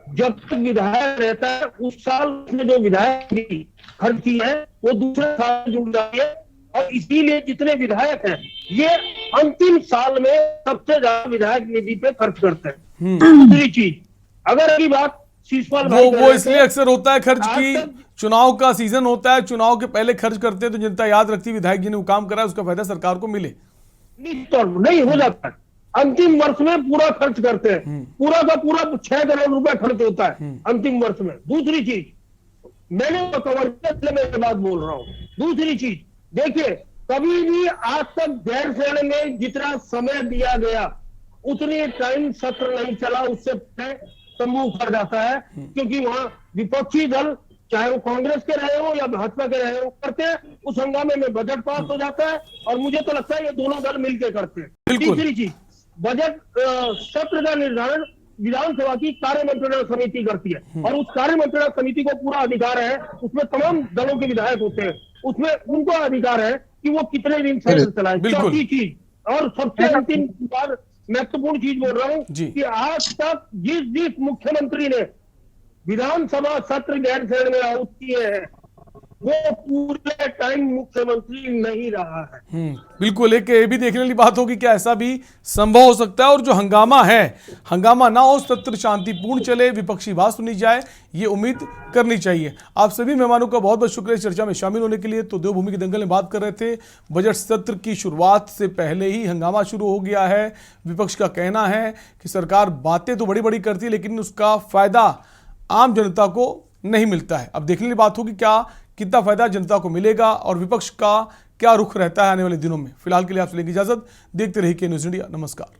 जब तक विधायक रहता है, उस साल में जो विधायक निधि खर्च की है वो दूसरे साल जुड़ जाती है, और इसीलिए जितने विधायक हैं ये अंतिम साल में सबसे ज्यादा विधायक निधि पे खर्च करते हैं। दूसरी चीज, अगर अगली बात वो इसलिए अक्सर होता है खर्च की, चुनाव का सीजन होता है, चुनाव के पहले खर्च करते हैं तो जनता याद रखती है विधायक जी ने वो काम करा है, उसका फायदा सरकार को मिले। नहीं हो जाता है, अंतिम वर्ष में पूरा खर्च करते हैं, पूरा का पूरा 6 करोड़ रुपए खर्च होता है अंतिम वर्ष में। दूसरी चीज, मैंने वो कवर में बात बोल रहा हूँ। दूसरी चीज देखिए, कभी भी आज तक गैरसैंण में जितना समय दिया गया उतने टाइम सत्र नहीं चला, उससे तंबू उखड़ जाता है, क्योंकि वहां विपक्षी दल, चाहे वो कांग्रेस के रहे हो या भाजपा के रहे हो, करते हैं, उस हंगामे में बजट पास हो जाता है, और मुझे तो लगता है ये दोनों दल मिलकर करते हैं। तीसरी चीज, बजट सत्र का निर्धारण विधानसभा की कार्य मंत्रणा समिति करती है, और उस कार्य मंत्रणा समिति को पूरा अधिकार है, उसमें तमाम दलों के विधायक होते हैं, उसमें उनको अधिकार है कि वो कितने दिन सत्र चलाए। चौथी चीज, और सबसे अंतिम बात, महत्वपूर्ण चीज बोल रहा हूं कि आज तक जिस मुख्यमंत्री ने विधानसभा सत्र गैरसैंण में आहूत किए हैं, वो पूरे टाइम मुख्यमंत्री नहीं रहा है। बिल्कुल, एक ये भी देखने वाली बात होगी कि ऐसा भी संभव हो सकता है और जो हंगामा है, हंगामा ना हो, सत्र शांतिपूर्ण चले, विपक्षी बात सुनी जाए, ये उम्मीद करनी चाहिए। आप सभी मेहमानों का बहुत बहुत शुक्रिया चर्चा में शामिल होने के लिए। तो देवभूमि के दंगल में बात कर रहे थे, बजट सत्र की शुरुआत से पहले ही हंगामा शुरू हो गया है। विपक्ष का कहना है कि सरकार बातें तो बड़ी बड़ी करती है लेकिन उसका फायदा आम जनता को नहीं मिलता है। अब देखने की बात होगी कितना फायदा जनता को मिलेगा और विपक्ष का क्या रुख रहता है आने वाले दिनों में। फिलहाल के लिए आपसे लेंगे इजाजत। देखते रहिए के न्यूज़ इंडिया। नमस्कार।